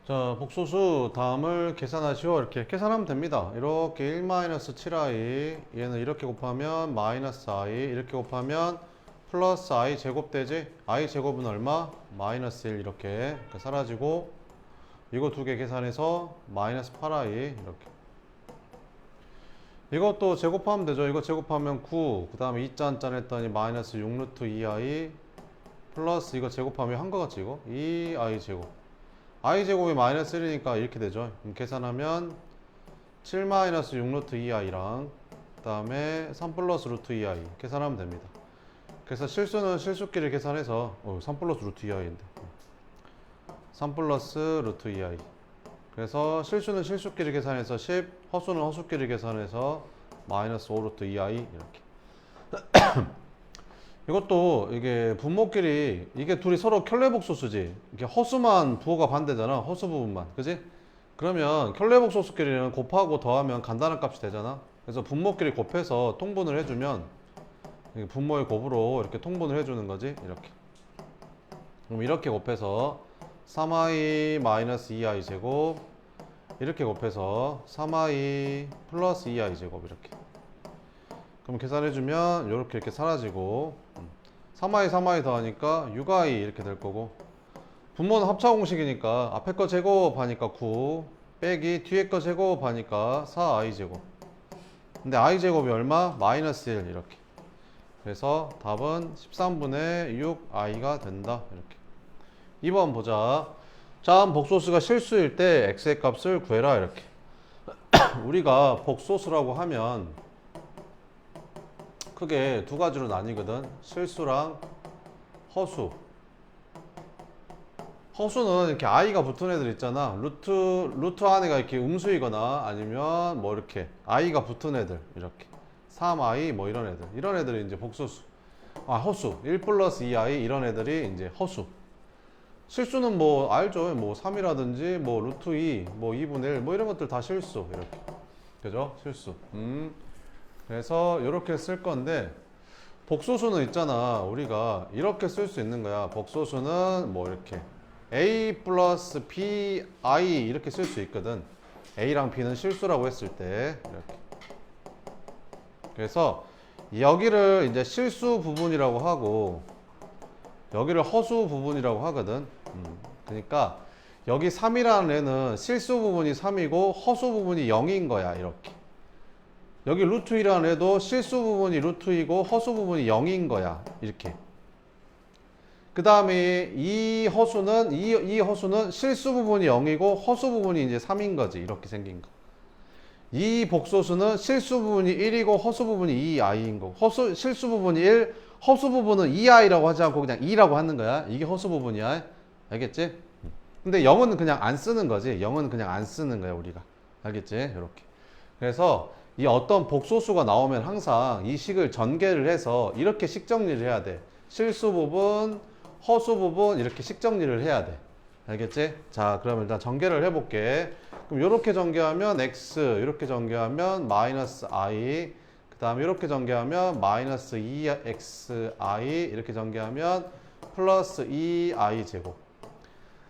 자, 복소수 다음을 계산하시오. 이렇게 계산하면 됩니다. 이렇게 1-7i 얘는 이렇게 곱하면 마이너스 i 이렇게 곱하면 플러스 i 제곱 되지? i 제곱은 얼마? 마이너스 1 이렇게 사라지고 이거 두 개 계산해서 마이너스 8i 이렇게 이것도 제곱하면 되죠. 이거 제곱하면 9 그 다음에 2짠짠 했더니 마이너스 6 루트 2i 플러스 이거 제곱하면 한 거 같지 이거? 2i 제곱 i 제곱이 마이너스 1이니까 이렇게 되죠. 그럼 계산하면 7 마이너스 6 루트 2i랑 그 다음에 3 플러스 루트 2i 계산하면 됩니다. 그래서 실수는 실수끼리 계산해서 3 플러스 루트 2i인데 3 플러스 루트 2i 그래서 실수는 실수끼리 계산해서 10 허수는 허수끼리 계산해서 마이너스 5 루트 2i 이렇게 이것도 이게 분모끼리 이게 둘이 서로 켤레복소수지 이게 허수만 부호가 반대잖아 허수 부분만 그지? 그러면 켤레복소수끼리는 곱하고 더하면 간단한 값이 되잖아 그래서 분모끼리 곱해서 통분을 해주면 분모의 곱으로 이렇게 통분을 해주는 거지 이렇게 그럼 이렇게 곱해서 3i 마이너스 2i 제곱 이렇게 곱해서 3i 플러스 2i 제곱 이렇게 그럼 계산해주면 이렇게 사라지고 3i 3i 더하니까 6i 이렇게 될 거고 분모는 합차 공식이니까 앞에 거 제곱하니까 9 빼기 뒤에 거 제곱하니까 4i 제곱 근데 i 제곱이 얼마? 마이너스 1 이렇게 그래서 답은 13분의 6i가 된다 이렇게 2번 보자 자 복소수가 실수일 때 x의 값을 구해라 이렇게 우리가 복소수라고 하면 크게 두 가지로 나뉘거든 실수랑 허수 허수는 이렇게 i가 붙은 애들 있잖아 루트 안에가 이렇게 음수이거나 아니면 뭐 이렇게 i가 붙은 애들 이렇게 3i 뭐 이런 애들이 이제 복소수 허수 1 플러스 2i 이런 애들이 이제 허수 실수는 뭐 알죠 뭐 3이라든지 뭐 루트 2 뭐 2분의 1 뭐 이런 것들 다 실수 이렇게 그죠 실수 그래서 이렇게 쓸 건데 복소수는 있잖아 우리가 이렇게 쓸 수 있는 거야 복소수는 뭐 이렇게 a 플러스 bi 이렇게 쓸 수 있거든 a랑 b는 실수라고 했을 때 이렇게 그래서 여기를 이제 실수 부분이라고 하고 여기를 허수 부분이라고 하거든 그러니까 여기 3이라는 애는 실수 부분이 3이고 허수 부분이 0인 거야 이렇게 여기 루트 2라는 애도 실수 부분이 루트 2고 허수 부분이 0인 거야 이렇게 그 다음에 이 허수는 실수 부분이 0이고 허수 부분이 이제 3인 거지 이렇게 생긴 거 이 복소수는 실수 부분이 1이고 허수 부분이 2i인 거고 실수 부분이 1 허수 부분은 2i라고 하지 않고 그냥 2라고 하는 거야 이게 허수 부분이야 알겠지? 근데 0은 그냥 안 쓰는 거지 0은 그냥 안 쓰는 거야 우리가 알겠지? 이렇게 그래서 이 어떤 복소수가 나오면 항상 이 식을 전개를 해서 이렇게 식 정리를 해야 돼 실수 부분 허수 부분 이렇게 식 정리를 해야 돼 알겠지? 자 그럼 일단 전개를 해볼게 그럼 이렇게 전개하면 x 이렇게 전개하면 마이너스 i 그 다음에 이렇게 전개하면 마이너스 2xi 이렇게 전개하면 플러스 2i 제곱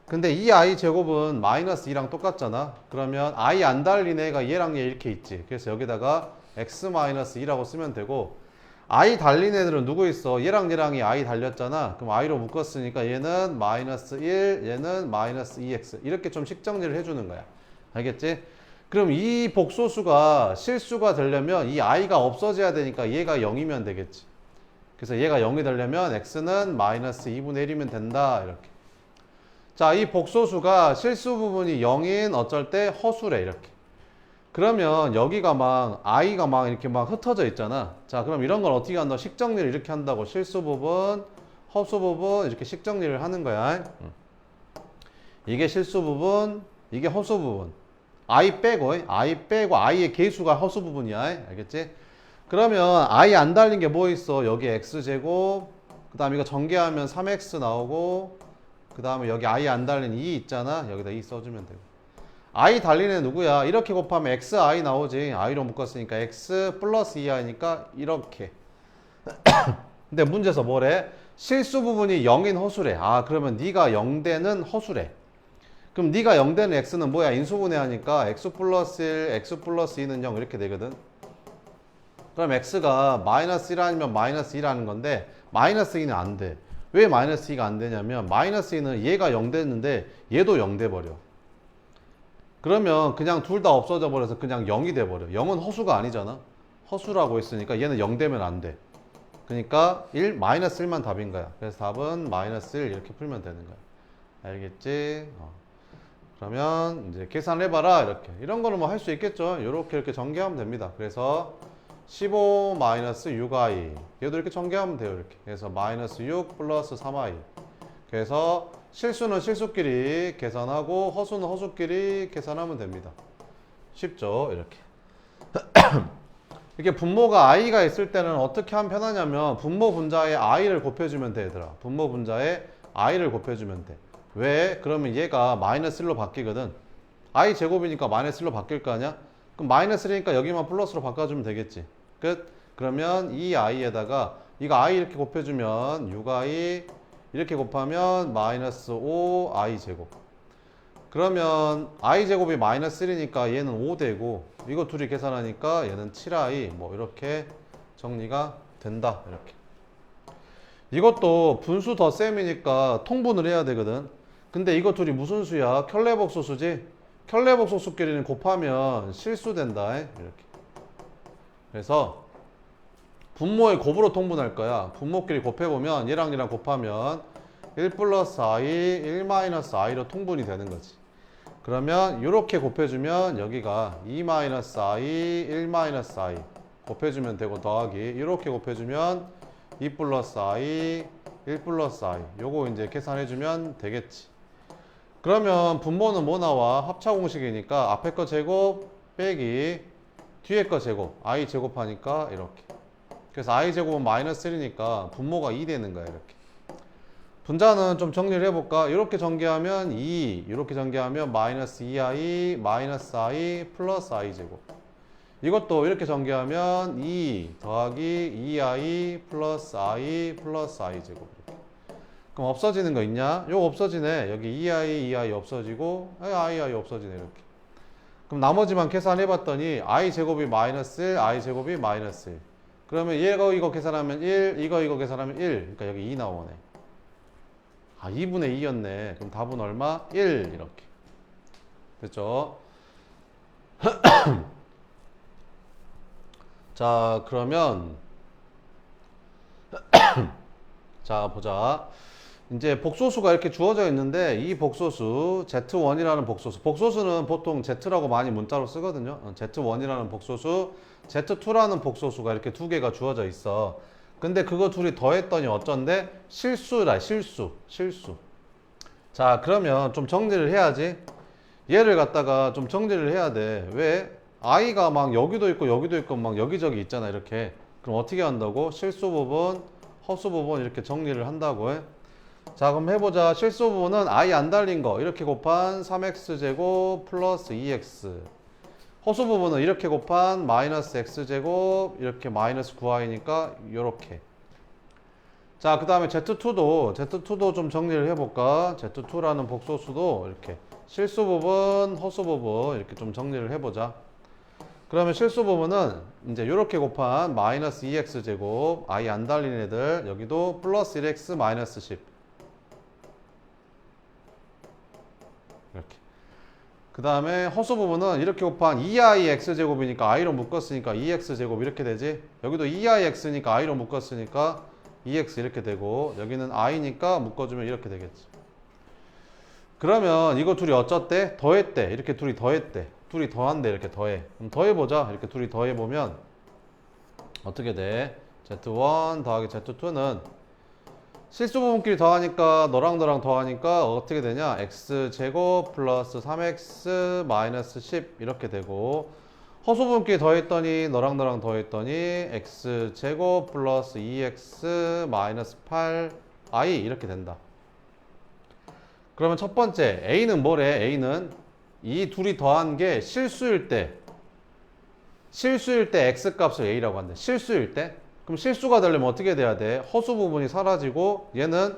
근데 이 i 제곱은 마이너스 2랑 똑같잖아 그러면 i 안 달린 애가 얘랑 얘 이렇게 있지 그래서 여기다가 x 마이너스 2라고 쓰면 되고 i 달린 애들은 누구 있어 얘랑이 i 달렸잖아 그럼 i로 묶었으니까 얘는 마이너스 1 얘는 마이너스 2x 이렇게 좀 식정리를 해주는 거야 알겠지? 그럼 이 복소수가 실수가 되려면 이 i가 없어져야 되니까 얘가 0이면 되겠지 그래서 얘가 0이 되려면 x는 마이너스 2분의 1이면 된다 이렇게 자, 이 복소수가 실수 부분이 0인 어쩔 때 허수래 이렇게 그러면 여기가 막 i가 막 이렇게 막 흩어져 있잖아 자 그럼 이런 걸 어떻게 한다 식 정리를 이렇게 한다고 실수 부분 허수 부분 이렇게 식 정리를 하는 거야 이게 실수 부분 이게 허수 부분 i 빼고 i의 개수가 허수 부분이야 알겠지 그러면 i 안 달린 게 뭐 있어 여기 x제곱 그 다음 이거 전개하면 3x 나오고 그 다음에 여기 i 안 달린 2 있잖아 여기다 2 써주면 되고 i 달린 애 누구야 이렇게 곱하면 xi 나오지 i로 묶었으니까 x 플러스 2i니까 이렇게 근데 문제에서 뭐래 실수 부분이 0인 허수래 그러면 네가 0되는 허수래 그럼 네가 0 되는 x는 뭐야? 인수분해 하니까 x 플러스 1, x 플러스 2는 0 이렇게 되거든. 그럼 x가 마이너스 1 아니면 마이너스 2 라는 건데 마이너스 2는 안 돼. 왜 마이너스 2가 안 되냐면 마이너스 2는 얘가 0 됐는데 얘도 0 돼버려. 그러면 그냥 둘 다 없어져 버려서 그냥 0이 돼버려. 0은 허수가 아니잖아. 허수라고 했으니까 얘는 0 되면 안 돼. 그러니까 1, 마이너스 1만 답인 거야. 그래서 답은 마이너스 1 이렇게 풀면 되는 거야. 알겠지? 그러면 이제 계산을 해봐라 이렇게. 이런 거는 뭐 할 수 있겠죠. 이렇게 전개하면 됩니다. 그래서 15 마이너스 6i 얘도 이렇게 전개하면 돼요. 이렇게. 그래서 마이너스 6 플러스 3i. 그래서 실수는 실수끼리 계산하고 허수는 허수끼리 계산하면 됩니다. 쉽죠? 이렇게. 이게 분모가 i가 있을 때는 어떻게 하면 편하냐면 분모 분자에 i를 곱해주면 돼, 얘들아. 분모 분자에 i를 곱해주면 돼. 왜? 그러면 얘가 마이너스 1로 바뀌거든. i 제곱이니까 마이너스 1로 바뀔 거 아니야? 그럼 마이너스 1이니까 여기만 플러스로 바꿔주면 되겠지. 끝. 그러면 이 i에다가 이거 i 이렇게 곱해주면 6i 이렇게 곱하면 마이너스 5i 제곱. 그러면 i 제곱이 마이너스 1이니까 얘는 5 되고 이거 둘이 계산하니까 얘는 7i 뭐 이렇게 정리가 된다. 이렇게. 이것도 분수 덧셈이니까 통분을 해야 되거든. 근데 이거 둘이 무슨 수야? 켤레복소수지? 켤레복소수끼리는 곱하면 실수된다. 이렇게. 그래서 분모의 곱으로 통분할 거야. 분모끼리 곱해보면 얘랑 얘랑 곱하면 1 플러스 i, 1 마이너스 i로 통분이 되는 거지. 그러면 이렇게 곱해주면 여기가 2 마이너스 i, 1 마이너스 i 곱해주면 되고 더하기 이렇게 곱해주면 2 플러스 i, 1 플러스 i 요거 이제 계산해주면 되겠지. 그러면 분모는 뭐 나와? 합차 공식이니까 앞에 거 제곱 빼기 뒤에 거 제곱 i 제곱하니까 이렇게. 그래서 i 제곱은 마이너스 1이니까 분모가 2 되는 거야. 이렇게. 분자는 좀 정리를 해볼까? 이렇게 전개하면 2, 이렇게 전개하면 마이너스 2i, 마이너스 i, 플러스 i 제곱. 이것도 이렇게 전개하면 2 더하기 2i 플러스 i 플러스 i 제곱. 이렇게. 그럼 없어지는 거 있냐? 요거 없어지네. 여기 2i 없어지고 i 없어지네. 이렇게. 그럼 나머지만 계산해봤더니 i 제곱이 마이너스 1, i 제곱이 마이너스 1. 그러면 얘가 이거 계산하면 1, 이거 계산하면 1. 그러니까 여기 2 나오네. 아, 2분의 2였네. 그럼 답은 얼마? 1 이렇게. 됐죠? 자, 그러면 자, 보자. 이제 복소수가 이렇게 주어져 있는데 이 복소수 Z1이라는 복소수. 복소수는 보통 Z라고 많이 문자로 쓰거든요. Z1이라는 복소수, Z2라는 복소수가 이렇게 두 개가 주어져 있어. 근데 그거 둘이 더했더니 어쩐데? 실수라, 실수. 자, 그러면 좀 정리를 해야지. 얘를 갖다가 좀 정리를 해야 돼. 왜? i가 막 여기도 있고 막 여기저기 있잖아. 이렇게. 그럼 어떻게 한다고? 실수 부분, 허수 부분 이렇게 정리를 한다고 해. 자, 그럼 해보자. 실수 부분은 i 안 달린 거 이렇게 곱한 3x제곱 플러스 2x. 허수 부분은 이렇게 곱한 마이너스 x제곱 이렇게 마이너스 9i니까 이렇게. 자, 그 다음에 Z2도 좀 정리를 해볼까? Z2라는 복소수도 이렇게 실수 부분, 허수 부분 이렇게 좀 정리를 해보자. 그러면 실수 부분은 이제 이렇게 곱한 마이너스 2x제곱 i 안 달린 애들 여기도 플러스 1x 마이너스 10 이렇게. 그 다음에 허수 부분은 이렇게 곱한 2i x제곱이니까 i로 묶었으니까 2x제곱 이렇게 되지. 여기도 2i x니까 i로 묶었으니까 2x 이렇게 되고 여기는 i니까 묶어주면 이렇게 되겠지. 그러면 이거 둘이 어쩌대? 더했대. 이렇게 둘이 더했대. 둘이 더한대. 이렇게 더해. 그럼 더해보자. 이렇게 둘이 더해보면 어떻게 돼? Z1 더하기 Z2는 실수 부분끼리 더하니까 너랑 더하니까 어떻게 되냐? x제곱 플러스 3x 마이너스 10 이렇게 되고 허수 부분끼리 더했더니 너랑 더했더니 x제곱 플러스 2x 마이너스 8i 이렇게 된다. 그러면 첫 번째 a는 뭐래? a는 이 둘이 더한 게 실수일 때 x값을 a라고 한대. 실수일 때. 그럼 실수가 되려면 어떻게 돼야 돼? 허수 부분이 사라지고 얘는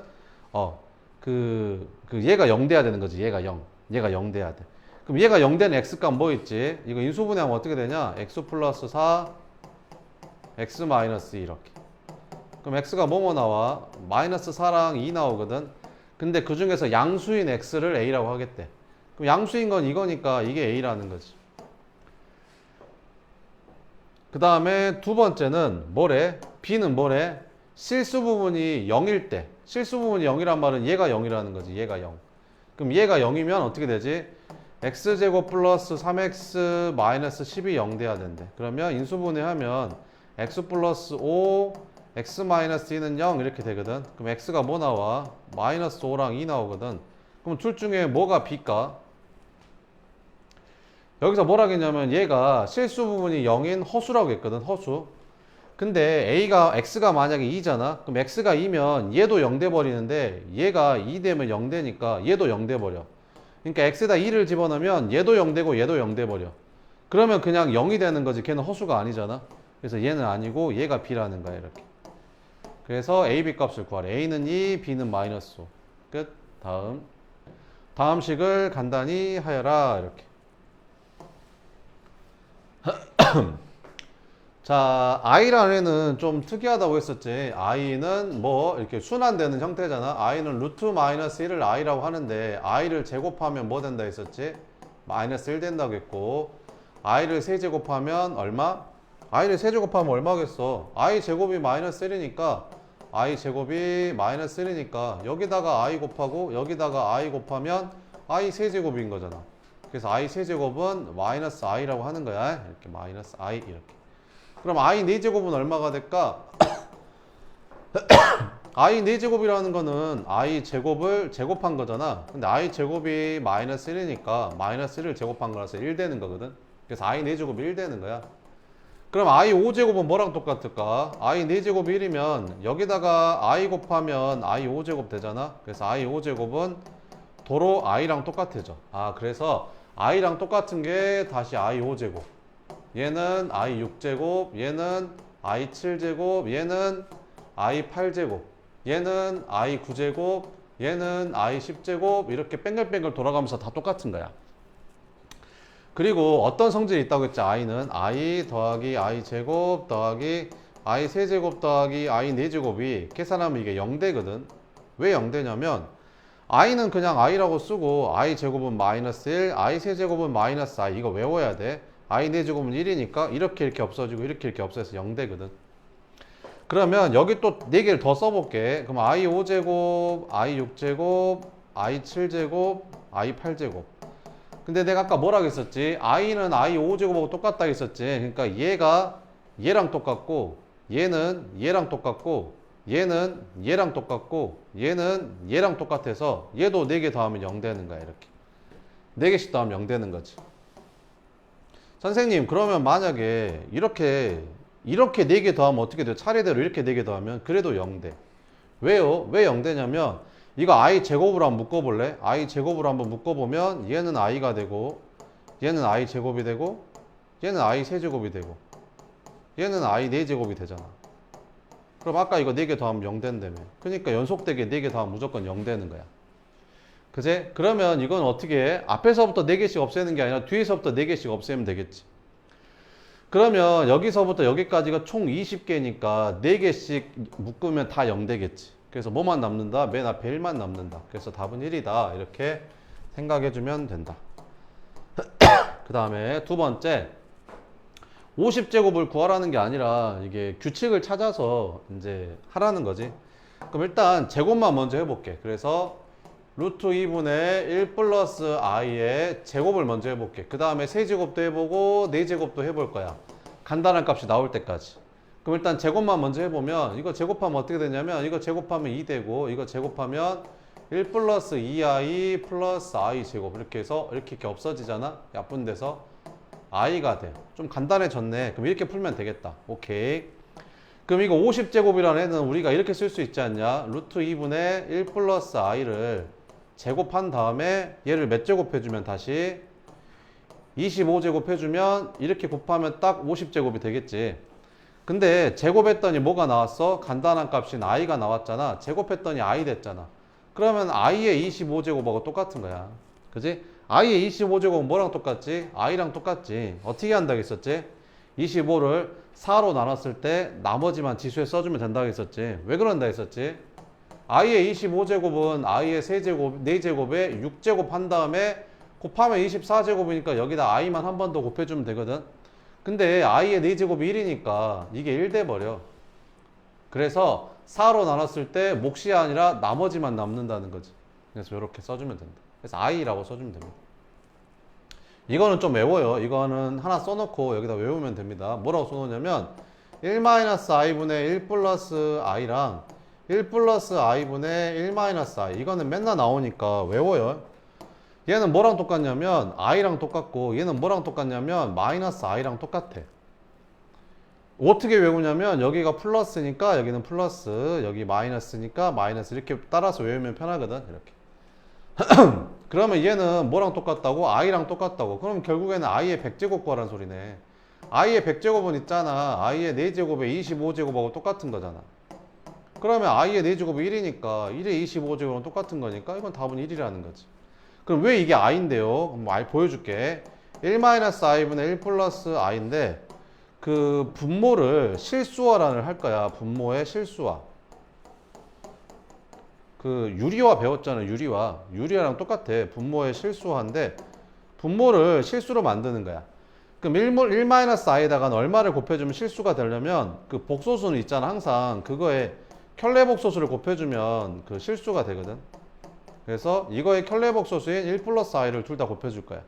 얘가 0 돼야 되는 거지. 얘가 0. 얘가 0 돼야 돼. 그럼 얘가 0 되는 x값 뭐 있지? 이거 인수분해하면 어떻게 되냐? x 플러스 4, x 마이너스 2 이렇게. 그럼 x가 뭐뭐 나와? 마이너스 4랑 2 나오거든. 근데 그 중에서 양수인 x를 a라고 하겠대. 그럼 양수인 건 이거니까 이게 a라는 거지. 그 다음에 두 번째는 뭐래? b는 뭐래? 실수 부분이 0일 때. 실수 부분이 0이란 말은 얘가 0이라는 거지. 얘가 0. 그럼 얘가 0이면 어떻게 되지? x제곱 플러스 3x 마이너스 10이 0 돼야 된대. 그러면 인수분해하면 x 플러스 5, x 마이너스 2는 0 이렇게 되거든. 그럼 x가 뭐 나와? 마이너스 5랑 2 나오거든. 그럼 둘 중에 뭐가 b일까? 여기서 뭐라 했냐면 얘가 실수 부분이 0인 허수라고 했거든. 허수. 근데 x가 만약에 2잖아. 그럼 x가 2면 얘도 0 돼 버리는데 얘가 2 되면 0 되니까 얘도 0 돼 버려. 그러니까 x에다 2를 집어넣으면 얘도 0 되고 얘도 0 돼 버려. 그러면 그냥 0이 되는 거지. 걔는 허수가 아니잖아. 그래서 얘는 아니고 얘가 b라는 거야. 이렇게. 그래서 a, b 값을 구하래. a는 2, b는 마이너스 5. 끝. 다음 식을 간단히 하여라. 이렇게. 자, i라는 애는 좀 특이하다고 했었지. i는 뭐 이렇게 순환되는 형태잖아. i는 루트 마이너스 1을 i라고 하는데 i를 제곱하면 뭐 된다 했었지? 마이너스 1 된다고 했고 i를 세제곱하면 얼마? i를 세제곱하면 얼마겠어? i 제곱이 마이너스 1이니까 i 제곱이 마이너스 1이니까 여기다가 i 곱하고 여기다가 i 곱하면 i 세제곱인 거잖아. 그래서 i 세제곱은 마이너스 i라고 하는 거야. 이렇게 마이너스 i 이렇게. 그럼 i 4제곱은 얼마가 될까? i 4제곱이라는 거는 i 제곱을 제곱한 거잖아. 근데 i 제곱이 마이너스 1이니까 마이너스 1을 제곱한 거라서 1 되는 거거든. 그래서 i 4제곱이 1 되는 거야. 그럼 i 5제곱은 뭐랑 똑같을까? i 4제곱이 1이면 여기다가 i 곱하면 i 5제곱 되잖아. 그래서 i 5제곱은 도로 i랑 똑같아져. 그래서 i랑 똑같은 게 다시 i 5제곱. 얘는 i 6제곱, 얘는 i 7제곱, 얘는 i 8제곱, 얘는 i 9제곱, 얘는 i 10제곱 이렇게 뺑글뺑글 돌아가면서 다 똑같은 거야. 그리고 어떤 성질이 있다고 했지? i는 i 더하기 i 제곱 더하기 i 세제곱 더하기 i 4제곱이 계산하면 이게 0되거든. 왜 0되냐면 i는 그냥 i라고 쓰고 i 제곱은 마이너스 1, i 세제곱은 마이너스 i 이거 외워야 돼. i 4제곱은 1이니까 이렇게 없어지고 이렇게 없어져서 0 되거든. 그러면 여기 또 4개를 더 써볼게. 그럼 i 5제곱, i 6제곱, i 7제곱, i 8제곱. 근데 내가 아까 뭐라고 했었지? i는 i 5제곱하고 똑같다 했었지. 그러니까 얘가 얘랑 똑같고 얘는 얘랑 똑같고 얘는 얘랑 똑같고 얘는 얘랑 똑같아서 얘도 4개 더하면 0 되는 거야. 이렇게 4개씩 더하면 0 되는 거지. 선생님 그러면 만약에 이렇게 4개 더하면 어떻게 돼요? 차례대로 이렇게 4개 더하면 그래도 0 돼. 왜요? 왜 0 되냐면 이거 i 제곱으로 한번 묶어볼래? i 제곱으로 한번 묶어보면 얘는 i가 되고 얘는 i 제곱이 되고 얘는 i 세제곱이 되고 얘는 i 4제곱이 되잖아. 그럼 아까 이거 4개 더하면 0 된다며. 그러니까 연속되게 4개 더하면 무조건 0 되는 거야. 그제? 그러면 이건 어떻게 해? 앞에서부터 4개씩 없애는 게 아니라 뒤에서부터 4개씩 없애면 되겠지. 그러면 여기서부터 여기까지가 총 20개니까 4개씩 묶으면 다 0 되겠지. 그래서 뭐만 남는다? 맨 앞에 1만 남는다. 그래서 답은 1이다. 이렇게 생각해주면 된다. 그 다음에 두 번째 50제곱을 구하라는 게 아니라 이게 규칙을 찾아서 이제 하라는 거지. 그럼 일단 제곱만 먼저 해볼게. 그래서 루트 2분의 1 플러스 i의 제곱을 먼저 해볼게. 그 다음에 세제곱도 해보고 4제곱도 해볼 거야. 간단한 값이 나올 때까지. 그럼 일단 제곱만 먼저 해보면 이거 제곱하면 어떻게 되냐면 이거 제곱하면 2 되고 이거 제곱하면 1 플러스 2i 플러스 i 제곱 이렇게 해서 이렇게 없어지잖아. 약분 돼서 i가 돼. 좀 간단해졌네. 그럼 이렇게 풀면 되겠다. 오케이. 그럼 이거 50제곱이라는 애는 우리가 이렇게 쓸 수 있지 않냐? 루트 2분의 1 플러스 i를 제곱한 다음에 얘를 몇 제곱 해주면 다시 25제곱 해주면 이렇게 곱하면 딱 50제곱이 되겠지. 근데 제곱했더니 뭐가 나왔어? 간단한 값인 i가 나왔잖아. 제곱했더니 i 됐잖아. 그러면 i의 25제곱하고 똑같은 거야. 그지? i의 25제곱은 뭐랑 똑같지? i랑 똑같지. 어떻게 한다고 했었지? 25를 4로 나눴을 때 나머지만 지수에 써주면 된다고 했었지. 왜 그런다 했었지? i의 25제곱은 i의 3제곱, 4제곱에 6제곱 한 다음에 곱하면 24제곱이니까 여기다 i만 한 번 더 곱해주면 되거든. 근데 i의 4제곱이 1이니까 이게 1 돼버려. 그래서 4로 나눴을 때 몫이 아니라 나머지만 남는다는 거지. 그래서 이렇게 써주면 된다. 그래서 i라고 써주면 됩니다. 이거는 좀 외워요. 이거는 하나 써놓고 여기다 외우면 됩니다. 뭐라고 써놓냐면 1-i분의 1 플러스 i랑 1 플러스 i분의 1 마이너스 i. 이거는 맨날 나오니까 외워요. 얘는 뭐랑 똑같냐면 i랑 똑같고, 얘는 뭐랑 똑같냐면 마이너스 i랑 똑같아. 어떻게 외우냐면 여기가 플러스니까 여기는 플러스, 여기 마이너스니까 마이너스, 이렇게 따라서 외우면 편하거든. 이렇게. 그러면 얘는 뭐랑 똑같다고? i랑 똑같다고. 그럼 결국에는 i의 100제곱 거란 소리네. i의 100제곱은 있잖아. i의 4제곱에 25제곱하고 똑같은 거잖아. 그러면 i의 4제곱이 1이니까 1의 25제곱은 똑같은 거니까 이건 답은 1이라는 거지. 그럼 왜 이게 i인데요? 그럼 보여줄게. 1-i분의 1 플러스 i인데 그 분모를 실수화란을 할 거야. 분모의 실수화. 그 유리화 배웠잖아. 유리화랑 똑같아. 분모의 실수화인데 분모를 실수로 만드는 거야. 그럼 1-i에다가 얼마를 곱해주면 실수가 되려면 그 복소수는 있잖아. 항상 그거에 켤레복소수를 곱해주면 그 실수가 되거든. 그래서 이거의 켤레복소수인 1 플러스 i를 둘 다 곱해줄 거야.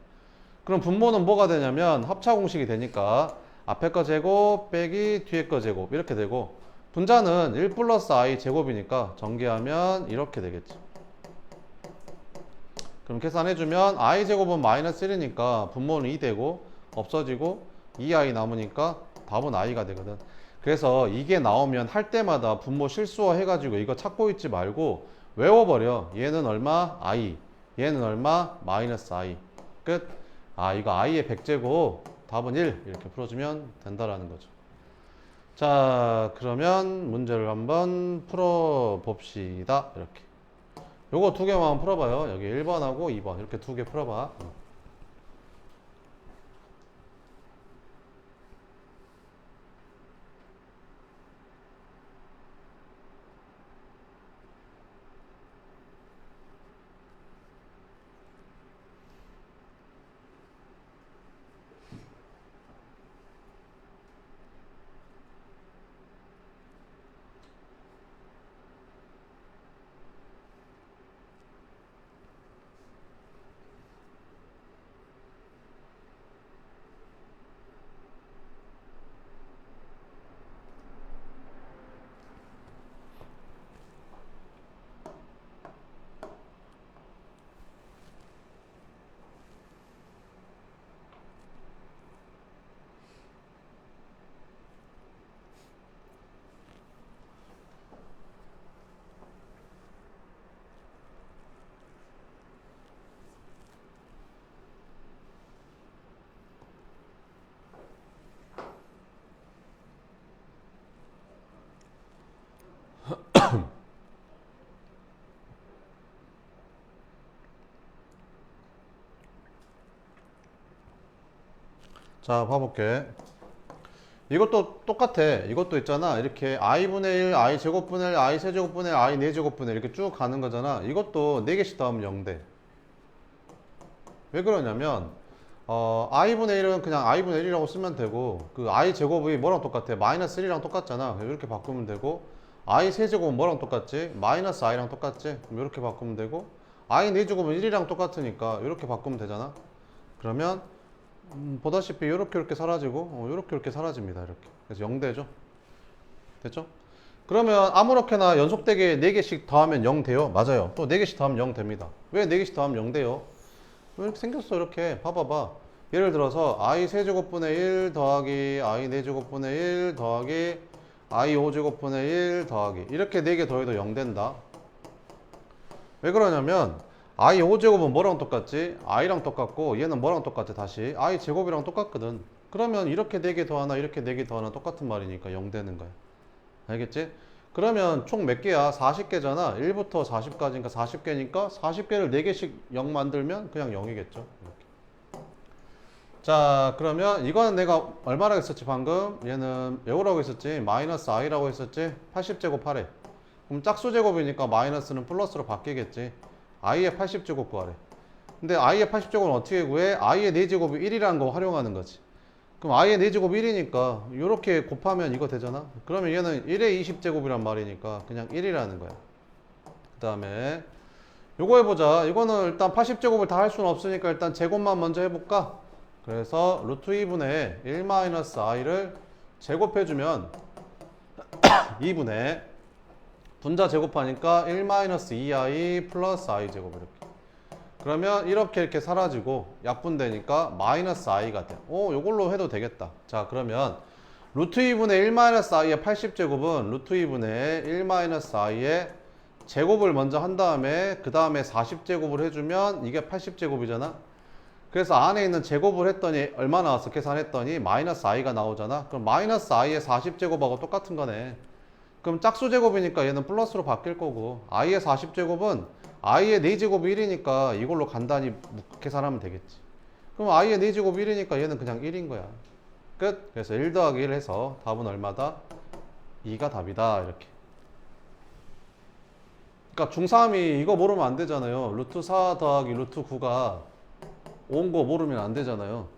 그럼 분모는 뭐가 되냐면 합차공식이 되니까 앞에 거 제곱 빼기 뒤에 거 제곱 이렇게 되고, 분자는 1 플러스 i 제곱이니까 전개하면 이렇게 되겠지. 그럼 계산해주면 i 제곱은 마이너스 1이니까 분모는 2 되고 없어지고 2i 남으니까 답은 i가 되거든. 그래서 이게 나오면 할 때마다 분모 실수화 해가지고 이거 찾고 있지 말고 외워버려. 얘는 얼마? i. 얘는 얼마? 마이너스 i. 끝. 아, 이거 i의 100제곱 답은 1 이렇게 풀어주면 된다라는 거죠. 자, 그러면 문제를 한번 풀어봅시다. 이렇게. 요거 두 개만 풀어봐요. 여기 1번하고 2번 이렇게 두 개 풀어봐. 자, 봐볼게. 이것도 똑같아. 이것도 있잖아. 이렇게 i분의 1, i 제곱분의 1, i 세제곱분의 1, i 4제곱분의 1 이렇게 쭉 가는 거잖아. 이것도 4개씩 더하면 0 돼. 왜 그러냐면 i분의 1은 그냥 i분의 1이라고 쓰면 되고, 그 i 제곱이 뭐랑 똑같아? 마이너스 1이랑 똑같잖아. 이렇게 바꾸면 되고, i 세제곱은 뭐랑 똑같지? 마이너스 i랑 똑같지? 그럼 이렇게 바꾸면 되고, i 4제곱은 1이랑 똑같으니까 이렇게 바꾸면 되잖아. 그러면 보다시피 이렇게 사라지고 이렇게 사라집니다. 이렇게. 그래서 0 되죠. 됐죠? 그러면 아무렇게나 연속되게 4개씩 더하면 0 돼요. 맞아요. 또 4개씩 더하면 0 됩니다. 왜 4개씩 더하면 0 돼요? 왜 이렇게 생겼어? 이렇게 봐봐봐. 예를 들어서 i 세제곱분의 1 더하기 i 4제곱분의 1 더하기 i 5제곱분의 1 더하기, 이렇게 4개 더해도 0 된다. 왜 그러냐면 i 5제곱은 뭐랑 똑같지? i랑 똑같고, 얘는 뭐랑 똑같아? 다시 i 제곱이랑 똑같거든. 그러면 이렇게 4개 더하나 이렇게 4개 더하나 똑같은 말이니까 0 되는 거야. 알겠지? 그러면 총 몇 개야? 40개잖아. 1부터 40까지니까 40개니까 40개를 4개씩 0 만들면 그냥 0이겠죠. 자, 그러면 이거는 내가 얼마라고 했었지 방금? 얘는 외우라고 했었지. 마이너스 i라고 했었지. 80제곱 하래. 그럼 짝수 제곱이니까 마이너스는 플러스로 바뀌겠지. i의 80제곱 구하래. 근데 i의 80제곱은 어떻게 구해? i의 4제곱이 1이라는 거 활용하는 거지. 그럼 i의 4제곱 1이니까 이렇게 곱하면 이거 되잖아. 그러면 얘는 1의 20제곱이란 말이니까 그냥 1이라는 거야. 그 다음에 요거 해보자. 이거는 일단 80제곱을 다 할 수는 없으니까 일단 제곱만 먼저 해볼까? 그래서 루트 2분의 1-i를 제곱해주면 2분의 분자 제곱하니까 1-2i 플러스 i 제곱 이렇게. 그러면 이렇게 사라지고 약분되니까 마이너스 i가 돼. 요걸로 해도 되겠다. 자, 그러면 루트 2분의 1-i의 80제곱은 루트 2분의 1-i의 제곱을 먼저 한 다음에 그 다음에 40제곱을 해주면 이게 80제곱이잖아. 그래서 안에 있는 제곱을 했더니 얼마 나왔어? 계산했더니 마이너스 i가 나오잖아. 그럼 마이너스 i의 40제곱하고 똑같은 거네. 그럼 짝수 제곱이니까 얘는 플러스로 바뀔 거고 i의 40제곱은 i의 4제곱이 1이니까 이걸로 간단히 계산하면 되겠지. 그럼 i의 4제곱이 1이니까 얘는 그냥 1인 거야. 끝. 그래서 1 더하기 1 해서 답은 얼마다? 2가 답이다. 이렇게. 그러니까 중3이 이거 모르면 안 되잖아요. 루트 4 더하기 루트 9가 온 거 모르면 안 되잖아요.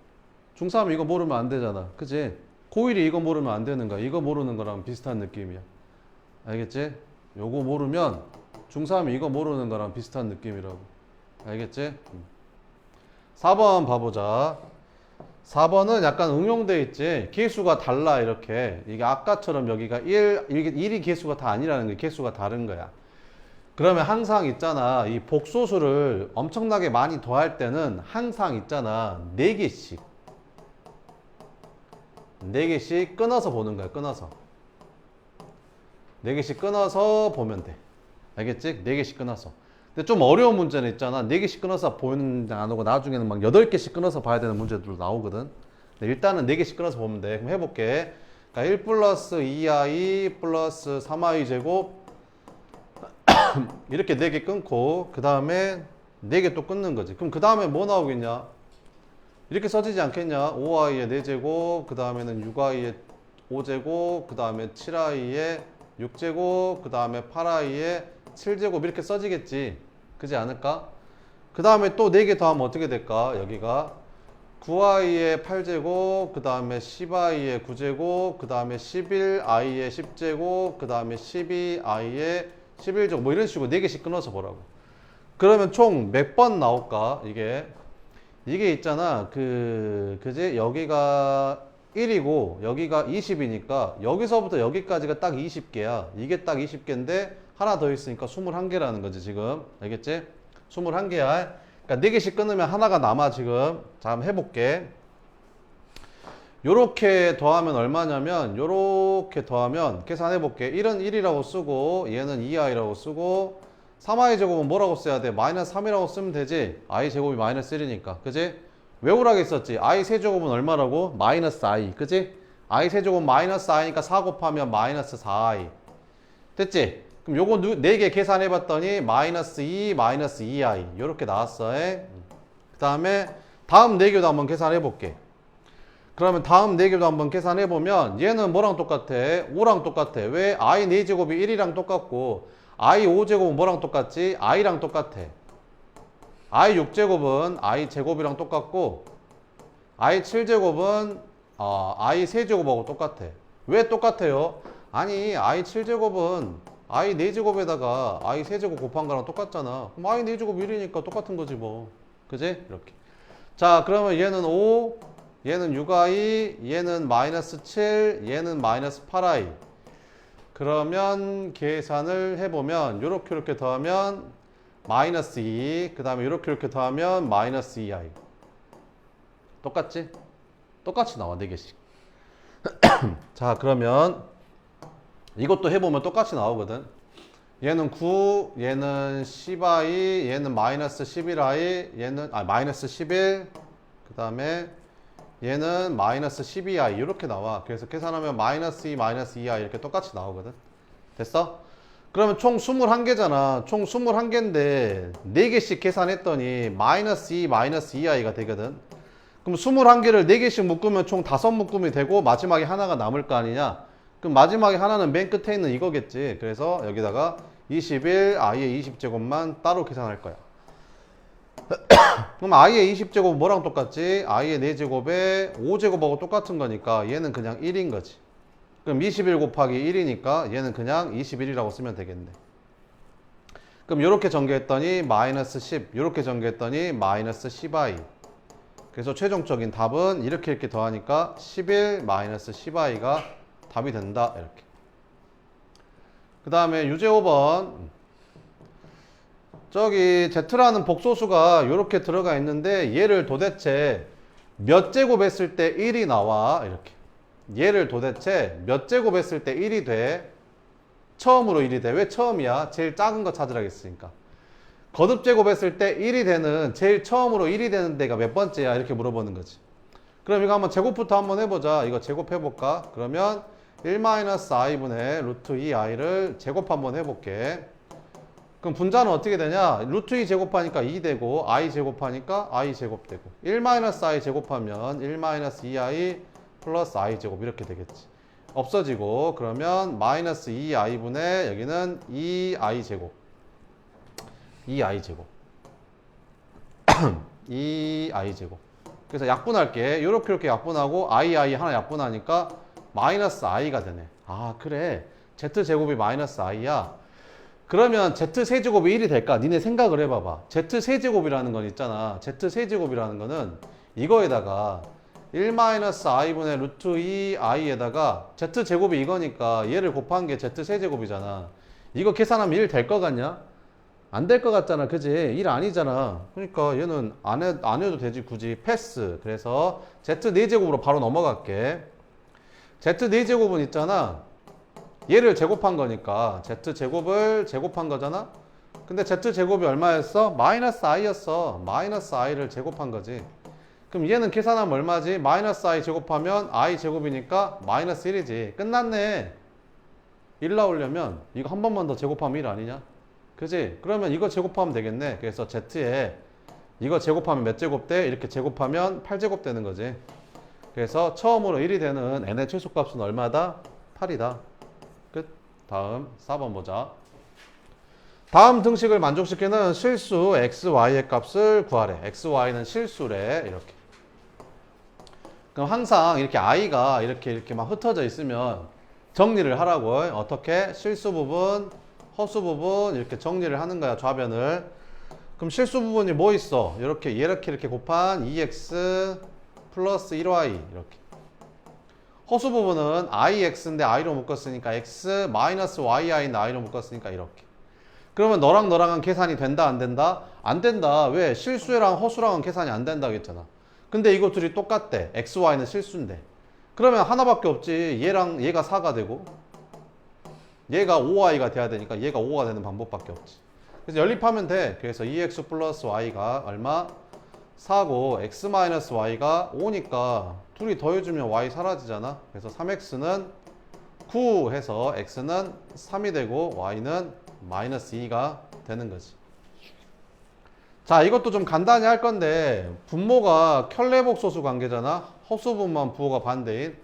중3이 이거 모르면 안 되잖아. 그치? 고1이 이거 모르면 안 되는 거야. 이거 모르는 거랑 비슷한 느낌이야. 알겠지? 요거 모르면 중3이 이거 모르는 거랑 비슷한 느낌이라고. 알겠지? 4번 봐보자. 4번은 약간 응용돼 있지. 개수가 달라 이렇게. 이게 아까처럼 여기가 1, 1이 개수가 다 아니라는 게 개수가 다른 거야. 그러면 항상 있잖아. 이 복소수를 엄청나게 많이 더할 때는 항상 있잖아. 4개씩. 4개씩 끊어서 보는 거야. 끊어서. 4개씩 끊어서 보면 돼. 알겠지? 4개씩 끊어서. 근데 좀 어려운 문제는 있잖아. 4개씩 끊어서 보이는 안 오고 나중에는 막 8개씩 끊어서 봐야 되는 문제들도 나오거든. 근데 일단은 4개씩 끊어서 보면 돼. 그럼 해볼게. 그러니까 1 플러스 2i 플러스 3i 제곱 이렇게 4개 끊고 그 다음에 4개 또 끊는 거지. 그럼 그 다음에 뭐 나오겠냐? 이렇게 써지지 않겠냐? 5i의 4제곱 그 다음에는 6i의 5제곱 그 다음에 7i의 6제곱 그 다음에 8i의 7제곱 이렇게 써지겠지. 그지 않을까? 그 다음에 또 4개 더하면 어떻게 될까? 여기가 9i의 8제곱 그 다음에 10i의 9제곱 그 다음에 11i의 10제곱 그 다음에 12i의 11제곱 뭐 이런 식으로 4개씩 끊어서 보라고. 그러면 총 몇 번 나올까? 이게 있잖아. 그지? 여기가 1이고 여기가 20이니까 여기서부터 여기까지가 딱 20개야. 이게 딱 20개인데 하나 더 있으니까 21개라는 거지 지금. 알겠지? 21개야. 그러니까 4개씩 끊으면 하나가 남아 지금. 자, 한번 해볼게. 요렇게 더하면 얼마냐면 요렇게 더하면 계산해볼게. 1은 1이라고 쓰고 얘는 2i라고 쓰고 3i 제곱은 뭐라고 써야 돼? 마이너스 3이라고 쓰면 되지. i 제곱이 마이너스 1이니까. 그지? 외우라고 했었지. i 세제곱은 얼마라고? 마이너스 i. 그지? i 세제곱 마이너스 i니까 4 곱하면 마이너스 4i. 됐지? 그럼 요거 4개 계산해봤더니 마이너스 2, 마이너스 2i. 요렇게 나왔어. 그 다음에 다음 4개도 한번 계산해볼게. 그러면 다음 4개도 한번 계산해보면 얘는 뭐랑 똑같아? 5랑 똑같아. 왜? i 4제곱이 1이랑 똑같고 i 5제곱은 뭐랑 똑같지? i랑 똑같아. i 6제곱은 i 제곱이랑 똑같고 i 7제곱은 i 세제곱하고 똑같아. 왜 똑같아요? 아니 i 7제곱은 i 4제곱에다가 i 세제곱 곱한 거랑 똑같잖아. 그럼 i 4제곱 1이니까 똑같은 거지 뭐. 그지? 이렇게. 자, 그러면 얘는 5, 얘는 6i, 얘는 마이너스 7, 얘는 마이너스 8i. 그러면 계산을 해보면 요렇게 더하면 마이너스 2, 그 다음에 요렇게 더하면 마이너스 2i. 똑같지? 똑같이 나와 4개씩. 자, 그러면 이것도 해보면 똑같이 나오거든. 얘는 9, 얘는 10i, 얘는 마이너스 11i, 얘는 마이너스 11, 그 다음에 얘는 마이너스 12i 이렇게 나와. 그래서 계산하면 마이너스 2, 마이너스 2i 이렇게 똑같이 나오거든. 됐어? 그러면 총 21개잖아. 총 21개인데 4개씩 계산했더니 마이너스 2, 마이너스 2i가 되거든. 그럼 21개를 4개씩 묶으면 총 5묶음이 되고 마지막에 하나가 남을 거 아니냐? 그럼 마지막에 하나는 맨 끝에 있는 이거겠지. 그래서 여기다가 21, i의 20제곱만 따로 계산할 거야. 그럼 i의 20제곱 뭐랑 똑같지? i의 4제곱에 5제곱하고 똑같은 거니까 얘는 그냥 1인 거지. 그럼 21 곱하기 1이니까 얘는 그냥 21이라고 쓰면 되겠네. 그럼 이렇게 전개했더니 마이너스 10, 이렇게 전개했더니 마이너스 10i. 그래서 최종적인 답은 이렇게 더하니까 11 마이너스 10i가 답이 된다. 이렇게. 그 다음에 유제 5번. 저기 Z라는 복소수가 이렇게 들어가 있는데 얘를 도대체 몇 제곱 했을 때 1이 나와. 이렇게. 얘를 도대체 몇 제곱 했을 때 1이 돼? 처음으로 1이 돼. 왜 처음이야? 제일 작은 거 찾으라 했으니까. 거듭 제곱했을 때 1이 되는 제일 처음으로 1이 되는 데가 몇 번째야? 이렇게 물어보는 거지. 그럼 이거 한번 제곱부터 한번 해보자. 이거 제곱해볼까? 그러면 1-i분의 루트 2i를 제곱 한번 해볼게. 그럼 분자는 어떻게 되냐? 루트 2 제곱하니까 2 되고 i 제곱하니까 i 제곱 되고 1-i 제곱하면 1-2i 플러스 i 제곱 이렇게 되겠지. 없어지고 그러면 마이너스 2i분의 여기는 2i 제곱 2i 제곱 2i 제곱. 그래서 약분할게. 이렇게 약분하고 i 하나 약분하니까 마이너스 i가 되네. 아 그래, z제곱이 마이너스 i야. 그러면 z세제곱이 1이 될까? 니네 생각을 해봐봐. z세제곱이라는 건 있잖아. z세제곱이라는 거는 이거에다가 1-i분의 루트 2i에다가 z제곱이 이거니까 얘를 곱한 게 z세제곱이잖아. 이거 계산하면 1 될 것 같냐? 안 될 것 같잖아. 그지? 1 아니잖아. 그러니까 얘는 안 해도 되지. 굳이 패스. 그래서 z4제곱으로 바로 넘어갈게. z4제곱은 있잖아. 얘를 제곱한 거니까 z제곱을 제곱한 거잖아. 근데 z제곱이 얼마였어? 마이너스 i였어. 마이너스 i를 제곱한 거지. 그럼 얘는 계산하면 얼마지? 마이너스 i 제곱하면 i 제곱이니까 마이너스 1이지. 끝났네. 1 나오려면 이거 한 번만 더 제곱하면 1 아니냐? 그지? 그러면 이거 제곱하면 되겠네. 그래서 z에 이거 제곱하면 몇 제곱 돼? 이렇게 제곱하면 8제곱 되는 거지. 그래서 처음으로 1이 되는 n의 최소값은 얼마다? 8이다. 끝. 다음 4번 보자. 다음 등식을 만족시키는 실수 xy의 값을 구하래. xy는 실수래. 이렇게. 그럼 항상 이렇게 i가 이렇게 막 흩어져 있으면 정리를 하라고. 어떻게? 실수 부분, 허수 부분 이렇게 정리를 하는 거야. 좌변을. 그럼 실수 부분이 뭐 있어? 이렇게 곱한 2x 플러스 1y 이렇게. 허수 부분은 ix인데 i로 묶었으니까 x 마이너스 yi인데 i로 묶었으니까 이렇게. 그러면 너랑 너랑은 계산이 된다 안 된다? 안 된다. 왜? 실수랑 허수랑은 계산이 안 된다고 했잖아. 근데 이거 둘이 똑같대. x, y는 실수인데. 그러면 하나밖에 없지. 얘랑 얘가 4가 되고 얘가 5i가 돼야 되니까 얘가 5가 되는 방법밖에 없지. 그래서 연립하면 돼. 그래서 2x 플러스 y가 얼마? 4고 x 마이너스 y가 5니까 둘이 더해주면 y 사라지잖아. 그래서 3x는 9 해서 x는 3이 되고 y는 마이너스 2가 되는 거지. 자, 이것도 좀 간단히 할 건데 분모가 켤레복소수 관계잖아. 허수분모만 부호가 반대인.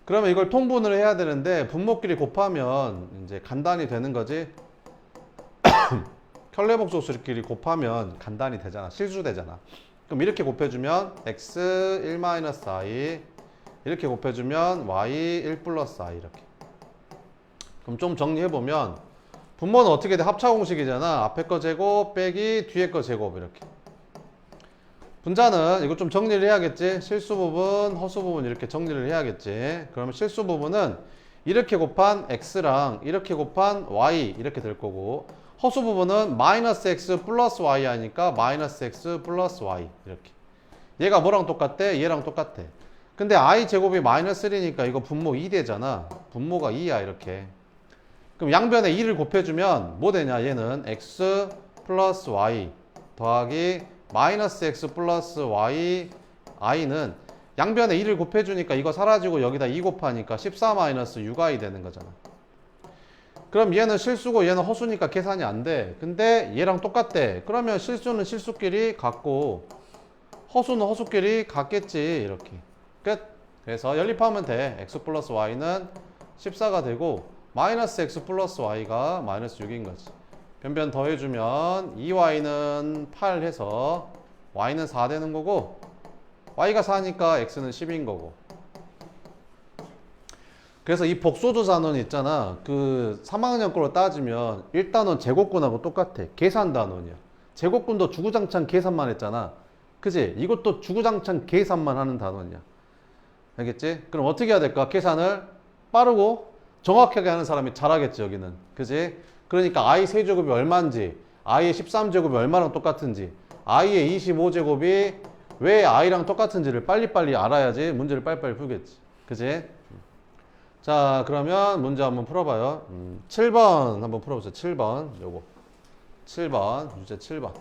그러면 이걸 통분을 해야 되는데 분모끼리 곱하면 이제 간단히 되는 거지. 켤레복소수끼리 곱하면 간단히 되잖아. 실수되잖아. 그럼 이렇게 곱해주면 x 1-i 이렇게 곱해주면 y 1 플러스 i 이렇게. 그럼 좀 정리해보면 분모는 어떻게 돼? 합차공식이잖아. 앞에 거 제곱 빼기 뒤에 거 제곱 이렇게. 분자는 이거 좀 정리를 해야겠지. 실수 부분, 허수 부분 이렇게 정리를 해야겠지. 그러면 실수 부분은 이렇게 곱한 x랑 이렇게 곱한 y 이렇게 될 거고, 허수 부분은 마이너스 x 플러스 y 하니까 마이너스 x 플러스 y 이렇게. 얘가 뭐랑 똑같대? 얘랑 똑같아. 근데 i 제곱이 마이너스 1이니까 이거 분모 2 되잖아. 분모가 2야 이렇게. 그럼 양변에 2를 곱해주면 뭐 되냐? 얘는 x 플러스 y 더하기 마이너스 x 플러스 y i는 양변에 2를 곱해주니까 이거 사라지고 여기다 2 곱하니까 14 마이너스 6i 되는 거잖아. 그럼 얘는 실수고 얘는 허수니까 계산이 안 돼. 근데 얘랑 똑같대. 그러면 실수는 실수끼리 같고 허수는 허수끼리 같겠지. 이렇게. 끝. 그래서 연립하면 돼. x 플러스 y는 14가 되고 마이너스 x 플러스 y가 마이너스 6인 거지. 변변 더해주면 2y는 8 해서 y는 4 되는 거고 y가 4니까 x는 10인 거고. 그래서 이 복소조 단원 있잖아. 그 3학년 거로 따지면 1단원 제곱근하고 똑같아. 계산 단원이야. 제곱근도 주구장창 계산만 했잖아. 그지? 이것도 주구장창 계산만 하는 단원이야. 알겠지? 그럼 어떻게 해야 될까? 계산을 빠르고 정확하게 하는 사람이 잘하겠지, 여기는. 그지? 그러니까 i 세제곱이 얼마인지, i의 13제곱이 얼마랑 똑같은지, i의 25제곱이 왜 i랑 똑같은지를 빨리빨리 알아야지 문제를 빨리빨리 풀겠지. 그지? 자, 그러면 문제 한번 풀어봐요. 7번 한번 풀어보세요. 7번. 요거. 7번. 문제 7번.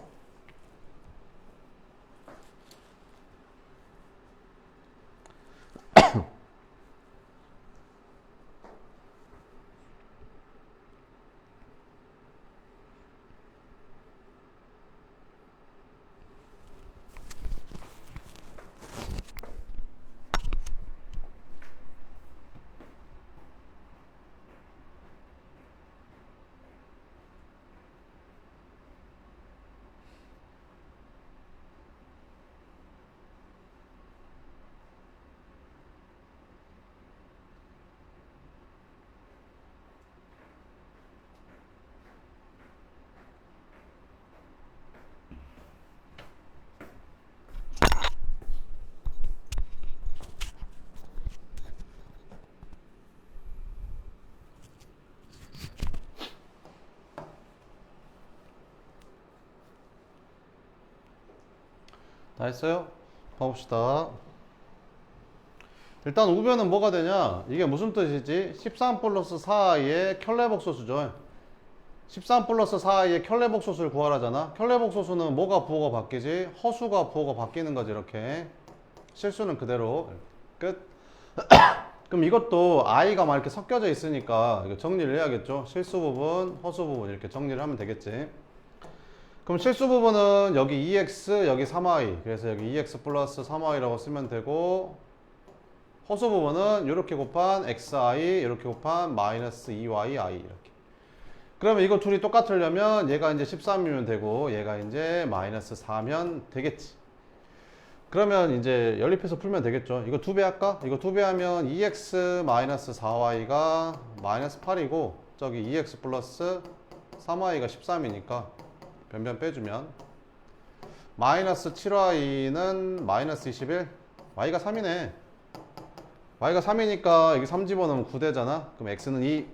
다 했어요? 봐봅시다. 일단 우변은 뭐가 되냐? 이게 무슨 뜻이지? 13 플러스 4i의 켤레복소수죠. 13 플러스 4i의 켤레복소수를 구하라잖아. 켤레복소수는 뭐가 부호가 바뀌지? 허수가 부호가 바뀌는 거지. 이렇게 실수는 그대로. 끝. 그럼 이것도 i가 막 이렇게 섞여져 있으니까 이거 정리를 해야겠죠. 실수 부분, 허수 부분 이렇게 정리를 하면 되겠지. 그럼 실수 부분은 여기 2x, 여기 3y. 그래서 여기 2x 플러스 3y라고 쓰면 되고, 허수 부분은 이렇게 곱한 xi, 이렇게 곱한 마이너스 2yi, i 이렇게. 그러면 이거 둘이 똑같으려면 얘가 이제 13이면 되고, 얘가 이제 마이너스 4면 되겠지. 그러면 이제 연립해서 풀면 되겠죠. 이거 2배 할까? 이거 2배 하면 2x 마이너스 4y가 마이너스 8이고, 저기 2x 플러스 3y가 13이니까, 변변 빼주면 마이너스 7y는 마이너스 21 y가 3이네. y가 3이니까 여기 3 집어넣으면 9 되잖아. 그럼 x는 2.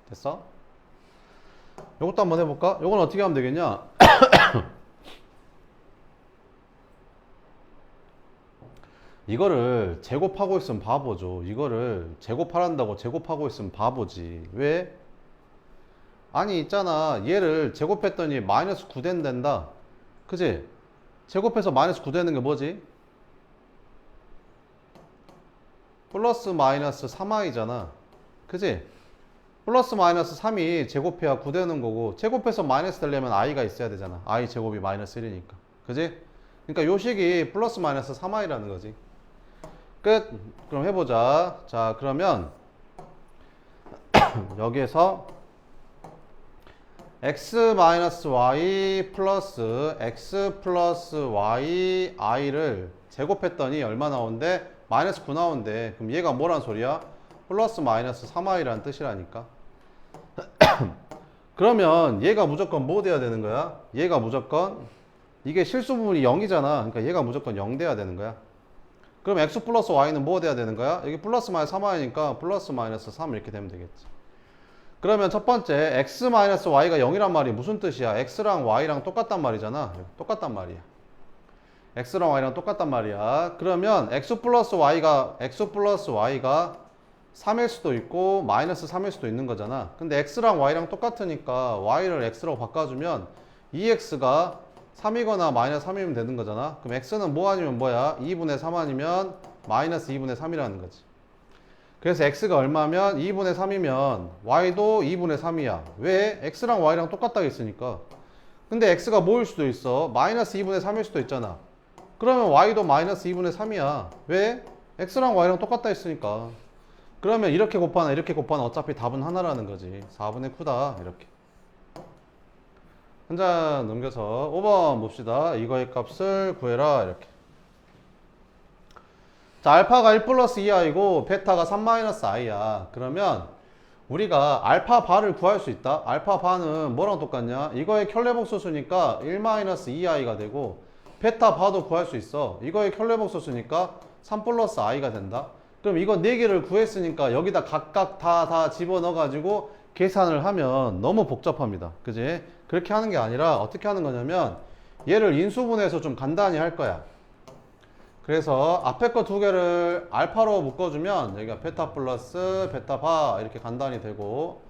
됐어? 요것도 한번 해볼까? 요건 어떻게 하면 되겠냐? 이거를 제곱하고 있으면 바보죠. 이거를 제곱하란다고 제곱하고 있으면 바보지. 왜? 아니 있잖아. 얘를 제곱했더니 마이너스 9 된다. 그지? 제곱해서 마이너스 9 되는 게 뭐지? 플러스 마이너스 3i잖아. 그지? 플러스 마이너스 3이 제곱해야 9 되는 거고, 제곱해서 마이너스 되려면 i가 있어야 되잖아. i 제곱이 마이너스 1이니까. 그지? 그러니까 요 식이 플러스 마이너스 3i라는 거지. 끝. 그럼 해보자. 자, 그러면 여기에서 x-y 플러스 x 플러스 y i를 제곱했더니 얼마 나온대? 마이너스 9 나온대. 그럼 얘가 뭐란 소리야? 플러스 마이너스 3i라는 뜻이라니까. 그러면 얘가 무조건 뭐 돼야 되는 거야? 얘가 무조건, 이게 실수 부분이 0이잖아. 그러니까 얘가 무조건 0 돼야 되는 거야. 그럼 x 플러스 y는 뭐 돼야 되는 거야? 여기 플러스 마이너스 3y니까 플러스 마이너스 3 이렇게 되면 되겠지. 그러면 첫 번째 x 마이너스 y가 0이란 말이 무슨 뜻이야? x랑 y랑 똑같단 말이잖아. 똑같단 말이야. x랑 y랑 똑같단 말이야. 그러면 x 플러스 y가 3일 수도 있고 마이너스 3일 수도 있는 거잖아. 근데 x랑 y랑 똑같으니까 y를 x라고 바꿔주면 2x가 3이거나 마이너스 3이면 되는 거잖아. 그럼 x는 뭐 아니면 뭐야? 2분의 3 아니면 마이너스 2분의 3이라는 거지. 그래서 x가 얼마면 2분의 3이면 y도 2분의 3이야. 왜? x랑 y랑 똑같다 했으니까. 근데 x가 뭐일 수도 있어? 마이너스 2분의 3일 수도 있잖아. 그러면 y도 마이너스 2분의 3이야. 왜? x랑 y랑 똑같다 했으니까. 그러면 이렇게 곱하나 이렇게 곱하나 어차피 답은 하나라는 거지. 4분의 9다 이렇게. 한 장 넘겨서 5번 봅시다. 이거의 값을 구해라 이렇게. 자, 알파가 1 플러스 2i고 베타가 3 마이너스 i야. 그러면 우리가 알파 바를 구할 수 있다. 알파 바는 뭐랑 똑같냐? 이거의 켤레복소수니까 1 마이너스 2i가 되고 베타 바도 구할 수 있어. 이거의 켤레복소수니까 3 플러스 i가 된다. 그럼 이거 4개를 구했으니까 여기다 각각 다 집어넣어가지고 계산을 하면 너무 복잡합니다. 그지? 그렇게 하는 게 아니라 어떻게 하는 거냐면 얘를 인수분해해서 좀 간단히 할 거야. 그래서 앞에 거 2개를 알파로 묶어주면 여기가 베타 플러스 베타 바 이렇게 간단히 되고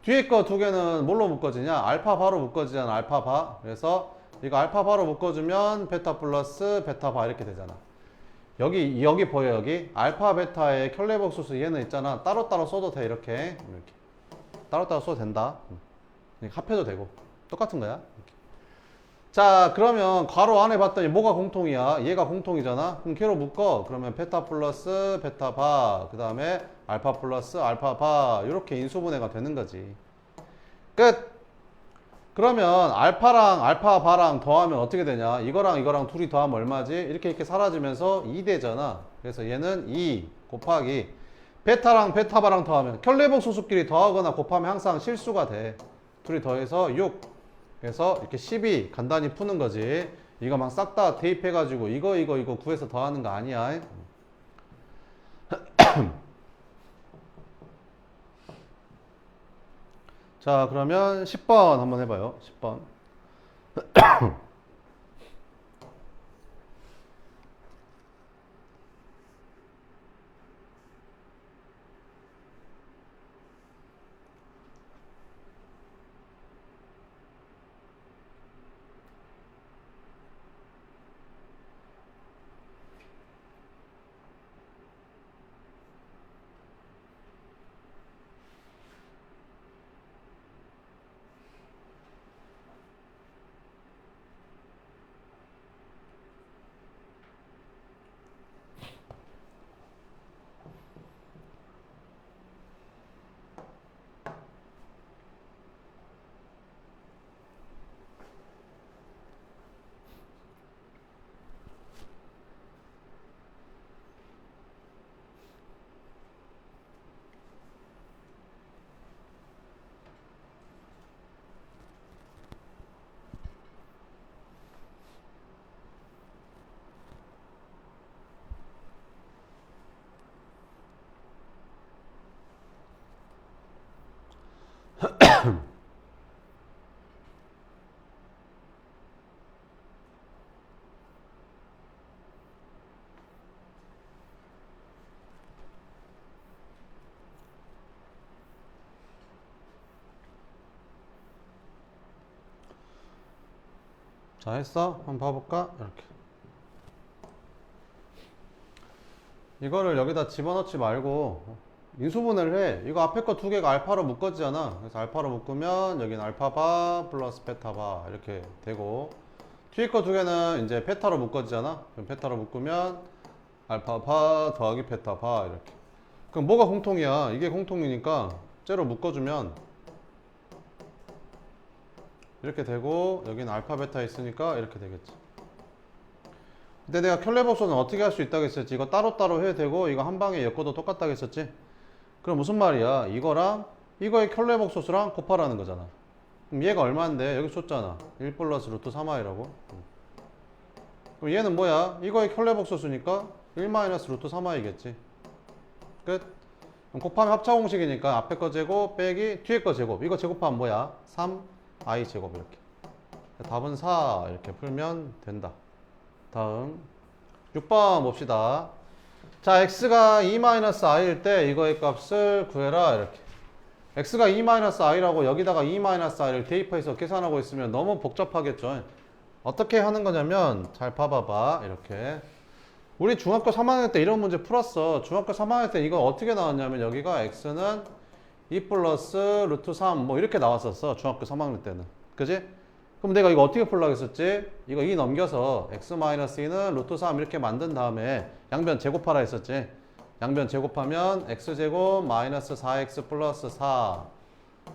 뒤에 거 2개는 뭘로 묶어지냐? 알파 바로 묶어지잖아. 알파 바. 그래서 이거 알파 바로 묶어주면 베타 플러스 베타 바 이렇게 되잖아. 여기 보여 여기? 알파 베타의 켤레복소수 얘는 있잖아. 따로따로 써도 돼 이렇게 따로따로 써도 된다. 합해도 되고 똑같은 거야. 이렇게. 자, 그러면 괄호 안에 봤더니 뭐가 공통이야? 얘가 공통이잖아. 그럼 걔로 묶어. 그러면 베타 플러스 베타 바, 그 다음에 알파 플러스 알파 바 이렇게 인수분해가 되는 거지. 끝. 그러면 알파랑 알파 바랑 더하면 어떻게 되냐? 이거랑 이거랑 둘이 더하면 얼마지? 이렇게 사라지면서 2 되잖아. 그래서 얘는 2 곱하기 베타랑 베타 바랑 더하면 켤레복소수끼리 더하거나 곱하면 항상 실수가 돼. 둘이 더해서 6. 그래서 이렇게 12 간단히 푸는 거지. 이거 막 싹 다 대입해가지고 이거 구해서 더하는 거 아니야. 자, 그러면 10번 한번 해봐요. 10번. 자, 했어? 한번 봐볼까? 이렇게. 이거를 여기다 집어넣지 말고 인수분해를 해. 이거 앞에 거 2개가 알파로 묶어지잖아. 그래서 알파로 묶으면 여기는 알파바 플러스 베타바 이렇게 되고 뒤에 거 2개는 이제 베타로 묶어지잖아. 그럼 베타로 묶으면 알파바 더하기 베타바 이렇게. 그럼 뭐가 공통이야? 이게 공통이니까 째로 묶어주면 이렇게 되고 여기는 알파 베타 있으니까 이렇게 되겠지. 근데 내가 켤레복소는 어떻게 할 수 있다고 했었지? 이거 따로따로 해도 되고 이거 한 방에 엮어도 똑같다고 했었지? 그럼 무슨 말이야? 이거랑 이거의 켤레복소수랑 곱하라는 거잖아. 그럼 얘가 얼마인데? 여기 줬잖아. 1 플러스 루트 3i라고. 그럼 얘는 뭐야? 이거의 켤레복소수니까 1 마이너스 루트 3i겠지. 끝. 그럼 곱하면 합차 공식이니까 앞에 거 제곱 빼기 뒤에 거 제곱. 이거 제곱하면 뭐야? 3i 제곱 이렇게. 답은 4 이렇게 풀면 된다. 다음 6번 봅시다. 자, x가 2-i일 때 이거의 값을 구해라 이렇게. x가 2-i라고 여기다가 2-i를 대입해서 계산하고 있으면 너무 복잡하겠죠. 어떻게 하는 거냐면 잘 봐봐봐. 이렇게 우리 중학교 3학년 때 이런 문제 풀었어. 중학교 3학년 때 이거 어떻게 나왔냐면 여기가 x는 2 플러스 루트 3 뭐 이렇게 나왔었어. 중학교 3학년 때는. 그지? 그럼 내가 이거 어떻게 풀라고 했었지? 이거 2 넘겨서 x-2는 루트 3 이렇게 만든 다음에 양변 제곱하라 했었지. 양변 제곱하면 x제곱 마이너스 4x 플러스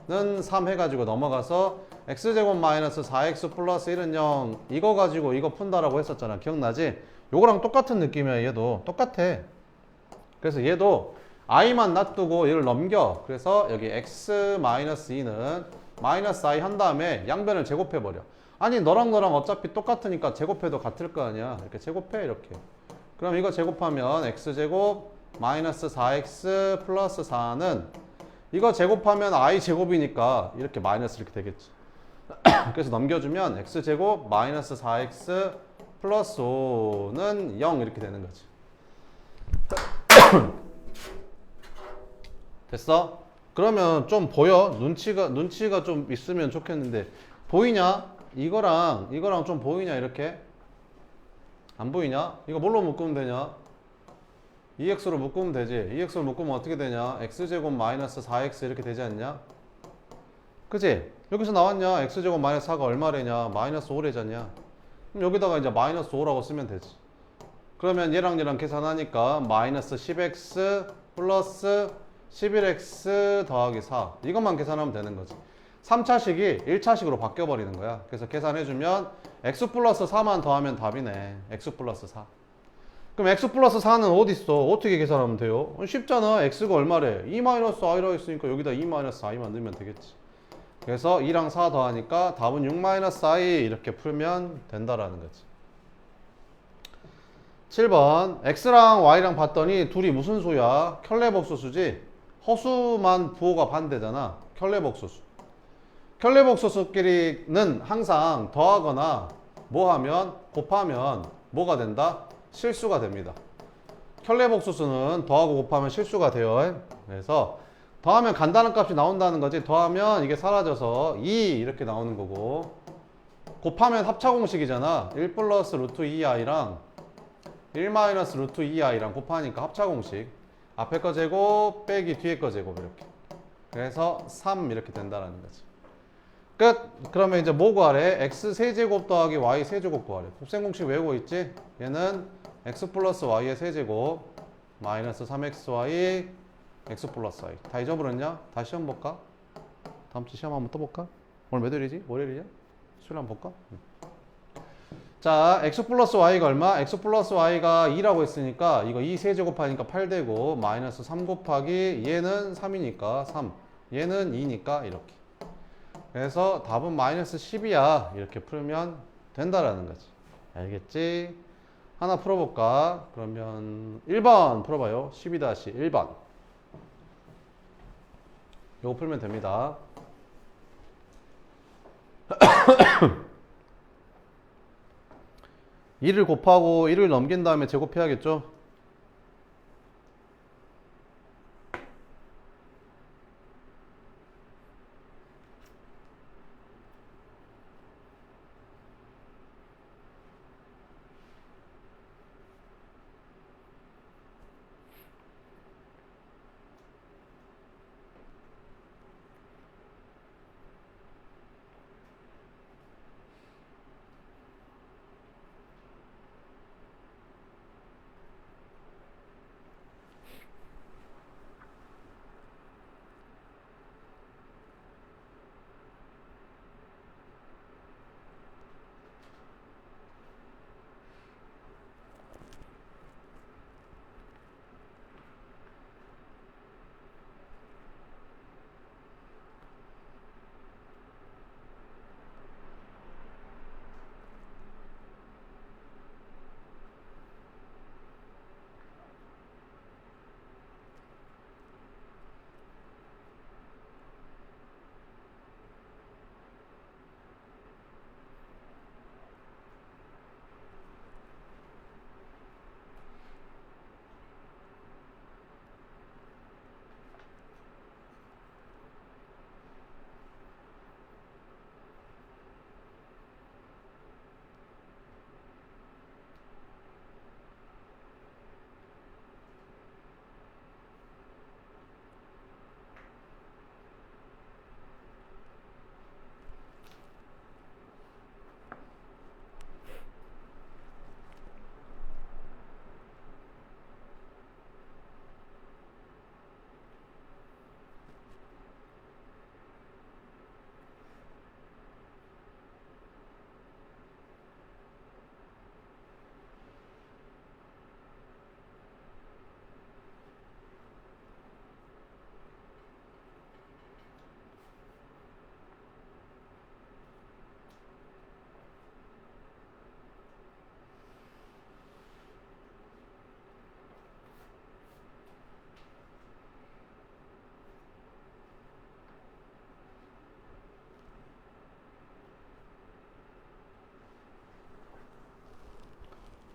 4는 3 해가지고 넘어가서 x제곱 마이너스 4x 플러스 1은 0 이거 가지고 이거 푼다라고 했었잖아. 기억나지? 요거랑 똑같은 느낌이야. 얘도 똑같아. 그래서 얘도 i만 놔두고 얘를 넘겨. 그래서 여기 x-2는 마이너스 i 한 다음에 양변을 제곱해버려. 아니 너랑 너랑 어차피 똑같으니까 제곱해도 같을 거 아니야. 이렇게 제곱해 이렇게. 그럼 이거 제곱하면 x제곱 마이너스 4x 플러스 4는 이거 제곱하면 i 제곱이니까 이렇게 마이너스 이렇게 되겠지. 그래서 넘겨주면 x제곱 마이너스 4x 플러스 5는 0 이렇게 되는 거지. 됐어? 그러면 좀 보여? 눈치가 좀 있으면 좋겠는데 보이냐? 이거랑 좀 보이냐 이렇게? 안 보이냐? 이거 뭘로 묶으면 되냐? 2x로 묶으면 되지. 2x로 묶으면 어떻게 되냐? x제곱 마이너스 4x 이렇게 되지 않냐? 그치? 여기서 나왔냐? x제곱 마이너스 4가 얼마래냐? 마이너스 5래잖냐? 그럼 여기다가 이제 마이너스 5라고 쓰면 되지. 그러면 얘랑 계산하니까 마이너스 10x 플러스 11x 더하기 4 이것만 계산하면 되는 거지. 3차식이 1차식으로 바뀌어버리는 거야. 그래서 계산해주면 x 플러스 4만 더하면 답이네. x 플러스 4. 그럼 x 플러스 4는 어디 있어? 어떻게 계산하면 돼요? 쉽잖아. x가 얼마래? 2-i라고 했으니까 여기다 2-i만 넣으면 되겠지. 그래서 2랑 4 더하니까 답은 6-i 이렇게 풀면 된다라는 거지. 7번 x랑 y랑 봤더니 둘이 무슨 수야? 켤레복소수지? 허수만 부호가 반대잖아. 켤레복소수. 켤레복소수끼리는 항상 더하거나 뭐하면 곱하면 뭐가 된다? 실수가 됩니다. 켤레복소수는 더하고 곱하면 실수가 돼요. 그래서 더하면 간다는 값이 나온다는 거지. 더하면 이게 사라져서 2 이렇게 나오는 거고 곱하면 합차공식이잖아. 1 플러스 루트 2i랑 1 마이너스 루트 2i랑 곱하니까 합차공식. 앞에 거 제곱 빼기 뒤에 거 제곱 이렇게. 그래서 3 이렇게 된다는 거지. 끝! 그러면 이제 뭐 구하래? x 세제곱 더하기 y 세제곱 구하래. 곱셈공식 외우고 있지? 얘는 x 플러스 y의 세제곱 마이너스 3xy x 플러스 y. 다 잊어버렸냐? 다시 시험 볼까? 다음 주 시험 한번 또 볼까? 오늘 몇 월이지? 월요일이야? 수요일 한번 볼까? 자, x 플러스 y가 얼마? x 플러스 y가 2라고 했으니까 이거 2 세제곱하니까 8되고 마이너스 3 곱하기 얘는 3이니까 3 얘는 2니까 이렇게. 그래서 답은 마이너스 10이야. 이렇게 풀면 된다라는 거지. 알겠지? 하나 풀어볼까? 그러면 1번 풀어봐요. 12-1번. 요거 풀면 됩니다. 2를 곱하고 1을 넘긴 다음에 제곱해야겠죠?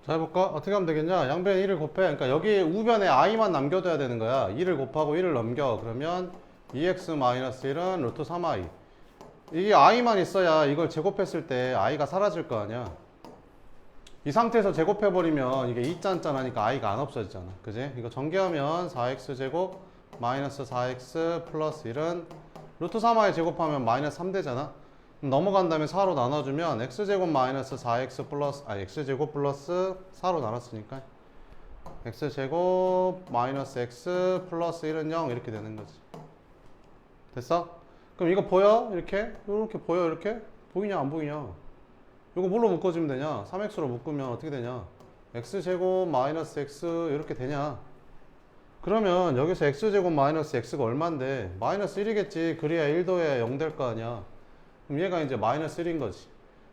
자, 해볼까? 어떻게 하면 되겠냐? 양변에 1을 곱해. 그러니까 여기 우변에 i만 남겨둬야 되는 거야. 2를 곱하고 1을 넘겨. 그러면 2x-1은 루트 3i. 이게 i만 있어야 이걸 제곱했을 때 i가 사라질 거 아니야. 이 상태에서 제곱해버리면 이게 2짠짠 하니까 i가 안 없어지잖아. 그지? 이거 전개하면 4x제곱 마이너스 4x 플러스 1은 루트 3i 제곱하면 마이너스 3 되잖아. 넘어간 다음에 4로 나눠주면 x제곱 마이너스 4x 플러스 x제곱 플러스 4로 나눴으니까 x제곱 마이너스 x 플러스 1은 0 이렇게 되는 거지. 됐어? 그럼 이거 보여? 이렇게 보여? 이렇게? 보이냐 안 보이냐? 이거 뭘로 묶어주면 되냐? 3x로 묶으면 어떻게 되냐? x제곱 마이너스 x 이렇게 되냐? 그러면 여기서 x제곱 마이너스 x가 얼만데? 마이너스 1이겠지. 그래야 1도에 0 될 거 아니야. 그럼 얘가 이제 마이너스 1인 거지.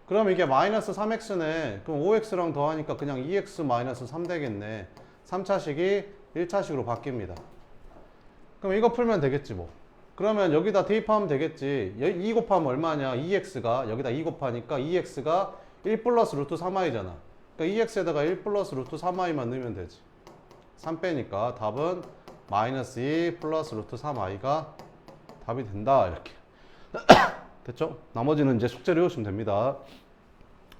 그럼 이게 마이너스 3x네. 그럼 5x랑 더하니까 그냥 2x 마이너스 3 되겠네. 3차식이 1차식으로 바뀝니다. 그럼 이거 풀면 되겠지 뭐. 그러면 여기다 대입하면 되겠지. 2 곱하면 얼마냐? 2x가 여기다 2 곱하니까 2x가 1 플러스 루트 3i잖아. 그러니까 2x에다가 1 플러스 루트 3i만 넣으면 되지. 3 빼니까 답은 마이너스 2 플러스 루트 3i가 답이 된다. 이렇게. 됐죠? 나머지는 이제 숙제로 해오시면 됩니다.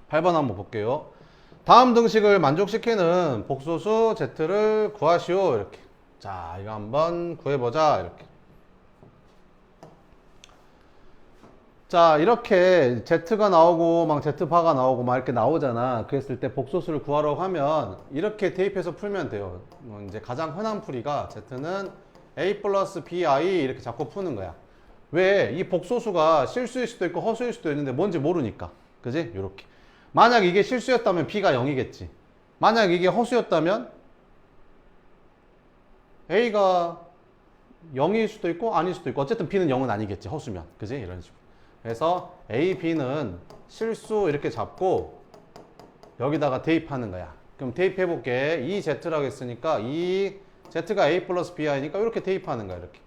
8번 한번 볼게요. 다음 등식을 만족시키는 복소수 z를 구하시오. 이렇게. 자, 이거 한번 구해보자. 이렇게. 자, 이렇게 z가 나오고 막 z바가 나오고 막 이렇게 나오잖아. 그랬을 때 복소수를 구하라고 하면 이렇게 대입해서 풀면 돼요. 이제 가장 흔한 풀이가 z는 a 플러스 bi 이렇게 잡고 푸는 거야. 왜? 이 복소수가 실수일 수도 있고 허수일 수도 있는데 뭔지 모르니까. 그지? 요렇게. 만약 이게 실수였다면 b가 0이겠지. 만약 이게 허수였다면 a가 0일 수도 있고 아닐 수도 있고 어쨌든 b는 0은 아니겠지. 허수면. 그지? 이런 식으로. 그래서 a, b는 실수 이렇게 잡고 여기다가 대입하는 거야. 그럼 대입해 볼게. 이 z라고 했으니까 이 z가 a 플러스 bi니까 이렇게 대입하는 거야. 이렇게.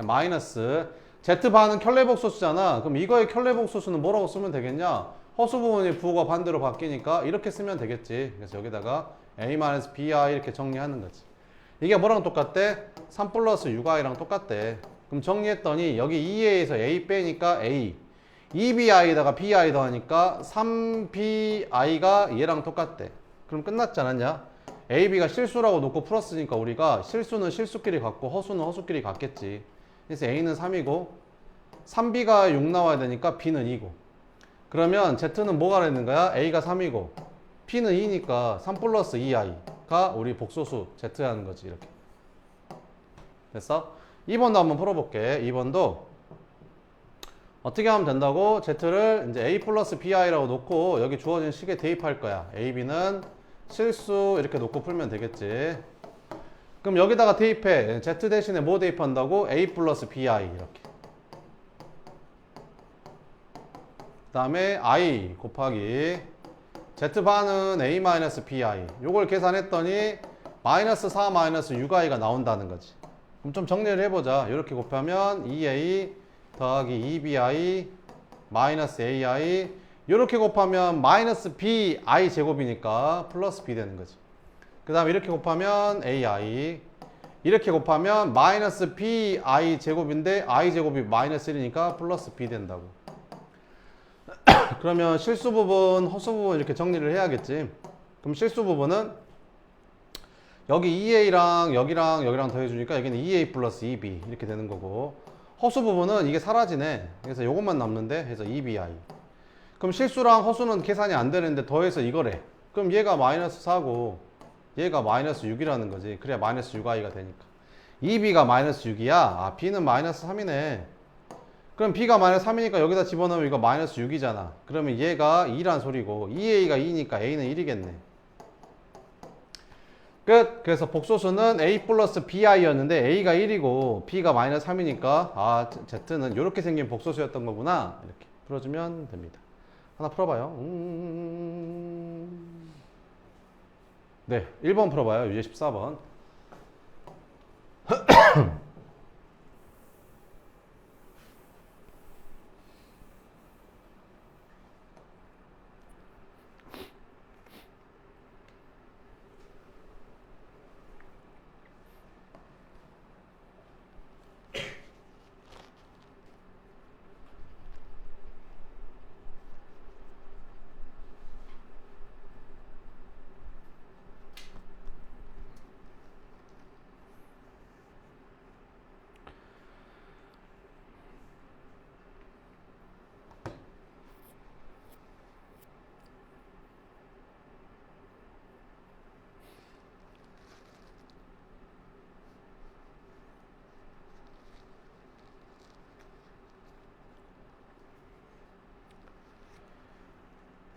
마이너스 z바는 켤레복소수잖아. 그럼 이거의 켤레복소수는 뭐라고 쓰면 되겠냐? 허수 부분이 부호가 반대로 바뀌니까 이렇게 쓰면 되겠지. 그래서 여기다가 a-bi 이렇게 정리하는 거지. 이게 뭐랑 똑같대? 3 플러스 6i랑 똑같대. 그럼 정리했더니 여기 2a에서 a 빼니까 a 2bi에다가 bi 더하니까 3bi가 얘랑 똑같대. 그럼 끝났지 않았냐? a, b가 실수라고 놓고 풀었으니까 우리가 실수는 실수끼리 같고 허수는 허수끼리 같겠지. 그래서 a는 3이고 3b가 6 나와야 되니까 b는 2고 그러면 z는 뭐가 되는 거야? a가 3이고 b는 2니까 3 플러스 2i가 우리 복소수 z라는 거지. 이렇게 됐어? 2번도 한번 풀어볼게. 2번도 어떻게 하면 된다고? z를 이제 a 플러스 bi라고 놓고 여기 주어진 식에 대입할 거야. a, b는 실수 이렇게 놓고 풀면 되겠지. 그럼 여기다가 대입해. z 대신에 뭐 대입한다고? a 플러스 bi 이렇게. 그 다음에 i 곱하기 z바는 a 마이너스 bi. 요걸 계산했더니 마이너스 4 마이너스 6i가 나온다는 거지. 그럼 좀 정리를 해보자. 이렇게 곱하면 2a 더하기 2bi 마이너스 ai 이렇게 곱하면 마이너스 bi 제곱이니까 플러스 b 되는 거지. 그 다음에 이렇게 곱하면 ai 이렇게 곱하면 마이너스 bi 제곱인데 i 제곱이 마이너스 1이니까 플러스 b 된다고. 그러면 실수 부분 허수 부분 이렇게 정리를 해야겠지. 그럼 실수 부분은 여기 2a랑 여기랑 더해주니까 여기는 2a 플러스 2b 이렇게 되는 거고 허수 부분은 이게 사라지네. 그래서 요것만 남는데 해서 2bi. 그럼 실수랑 허수는 계산이 안 되는데 더해서 이거래. 그럼 얘가 마이너스 4고 얘가 마이너스 6이라는 거지. 그래야 마이너스 6i가 되니까 2b가 마이너스 6이야. 아 b는 마이너스 3이네. 그럼 b가 마이너스 3이니까 여기다 집어넣으면 이거 마이너스 6이잖아. 그러면 얘가 2란 소리고 2a가 2니까 a는 1이겠네. 끝. 그래서 복소수는 a 플러스 bi였는데 a가 1이고 b가 마이너스 3이니까 아 z는 이렇게 생긴 복소수였던 거구나. 이렇게 풀어주면 됩니다. 하나 풀어봐요. 네, 1번 풀어봐요. 유제 14번.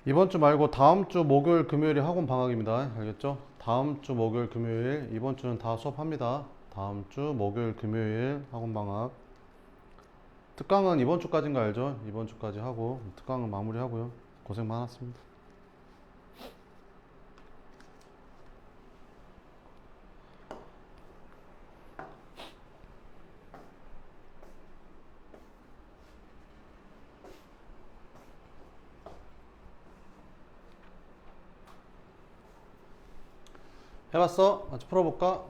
이번 주 말고 다음 주 목요일 금요일이 학원 방학입니다. 알겠죠? 다음 주 목요일 금요일, 이번 주는 다 수업합니다. 다음 주 목요일 금요일 학원 방학. 특강은 이번 주까지인 거 알죠? 이번 주까지 하고 특강은 마무리하고요. 고생 많았습니다. 해봤어? 같이 풀어볼까?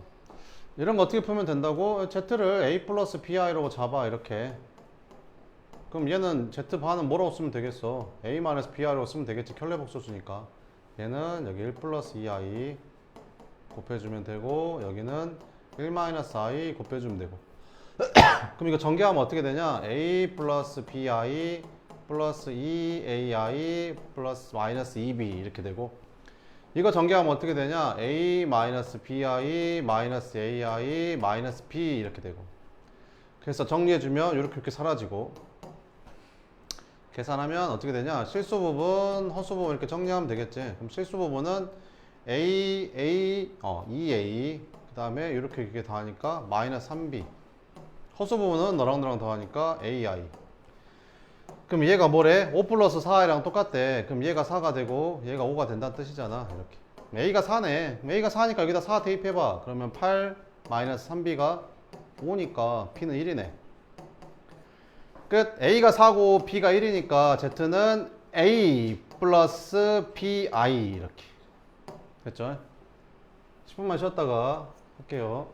이런 거 어떻게 풀면 된다고? Z를 A 플러스 BI라고 잡아 이렇게. 그럼 얘는 Z반은 뭐라고 쓰면 되겠어? A 마이너스 BI라고 쓰면 되겠지. 켤레복소수니까. 얘는 여기 1 플러스 2i 곱해주면 되고, 여기는 1 마이너스 i 곱해주면 되고. 그럼 이거 전개하면 어떻게 되냐? A 플러스 BI 플러스 2AI 플러스 마이너스 2B 이렇게 되고, 이거 전개하면 어떻게 되냐? A 마이너스 BI 마이너스 AI 마이너스 B 이렇게 되고. 그래서 정리해주면 이렇게 사라지고, 계산하면 어떻게 되냐? 실수 부분, 허수 부분 이렇게 정리하면 되겠지. 그럼 실수 부분은 A, 2A 그 다음에 이렇게 더하니까 마이너스 3B. 허수 부분은 너랑 더하니까 AI. 그럼 얘가 뭐래? 5 플러스 4이랑 똑같대. 그럼 얘가 4가 되고 얘가 5가 된다는 뜻이잖아. 이렇게. A가 4네. A가 4니까 여기다 4 대입해봐. 그러면 8 마이너스 3B가 5니까 B는 1이네. 끝. A가 4고 B가 1이니까 Z는 A 플러스 BI 이렇게. 됐죠? 10분만 쉬었다가 할게요.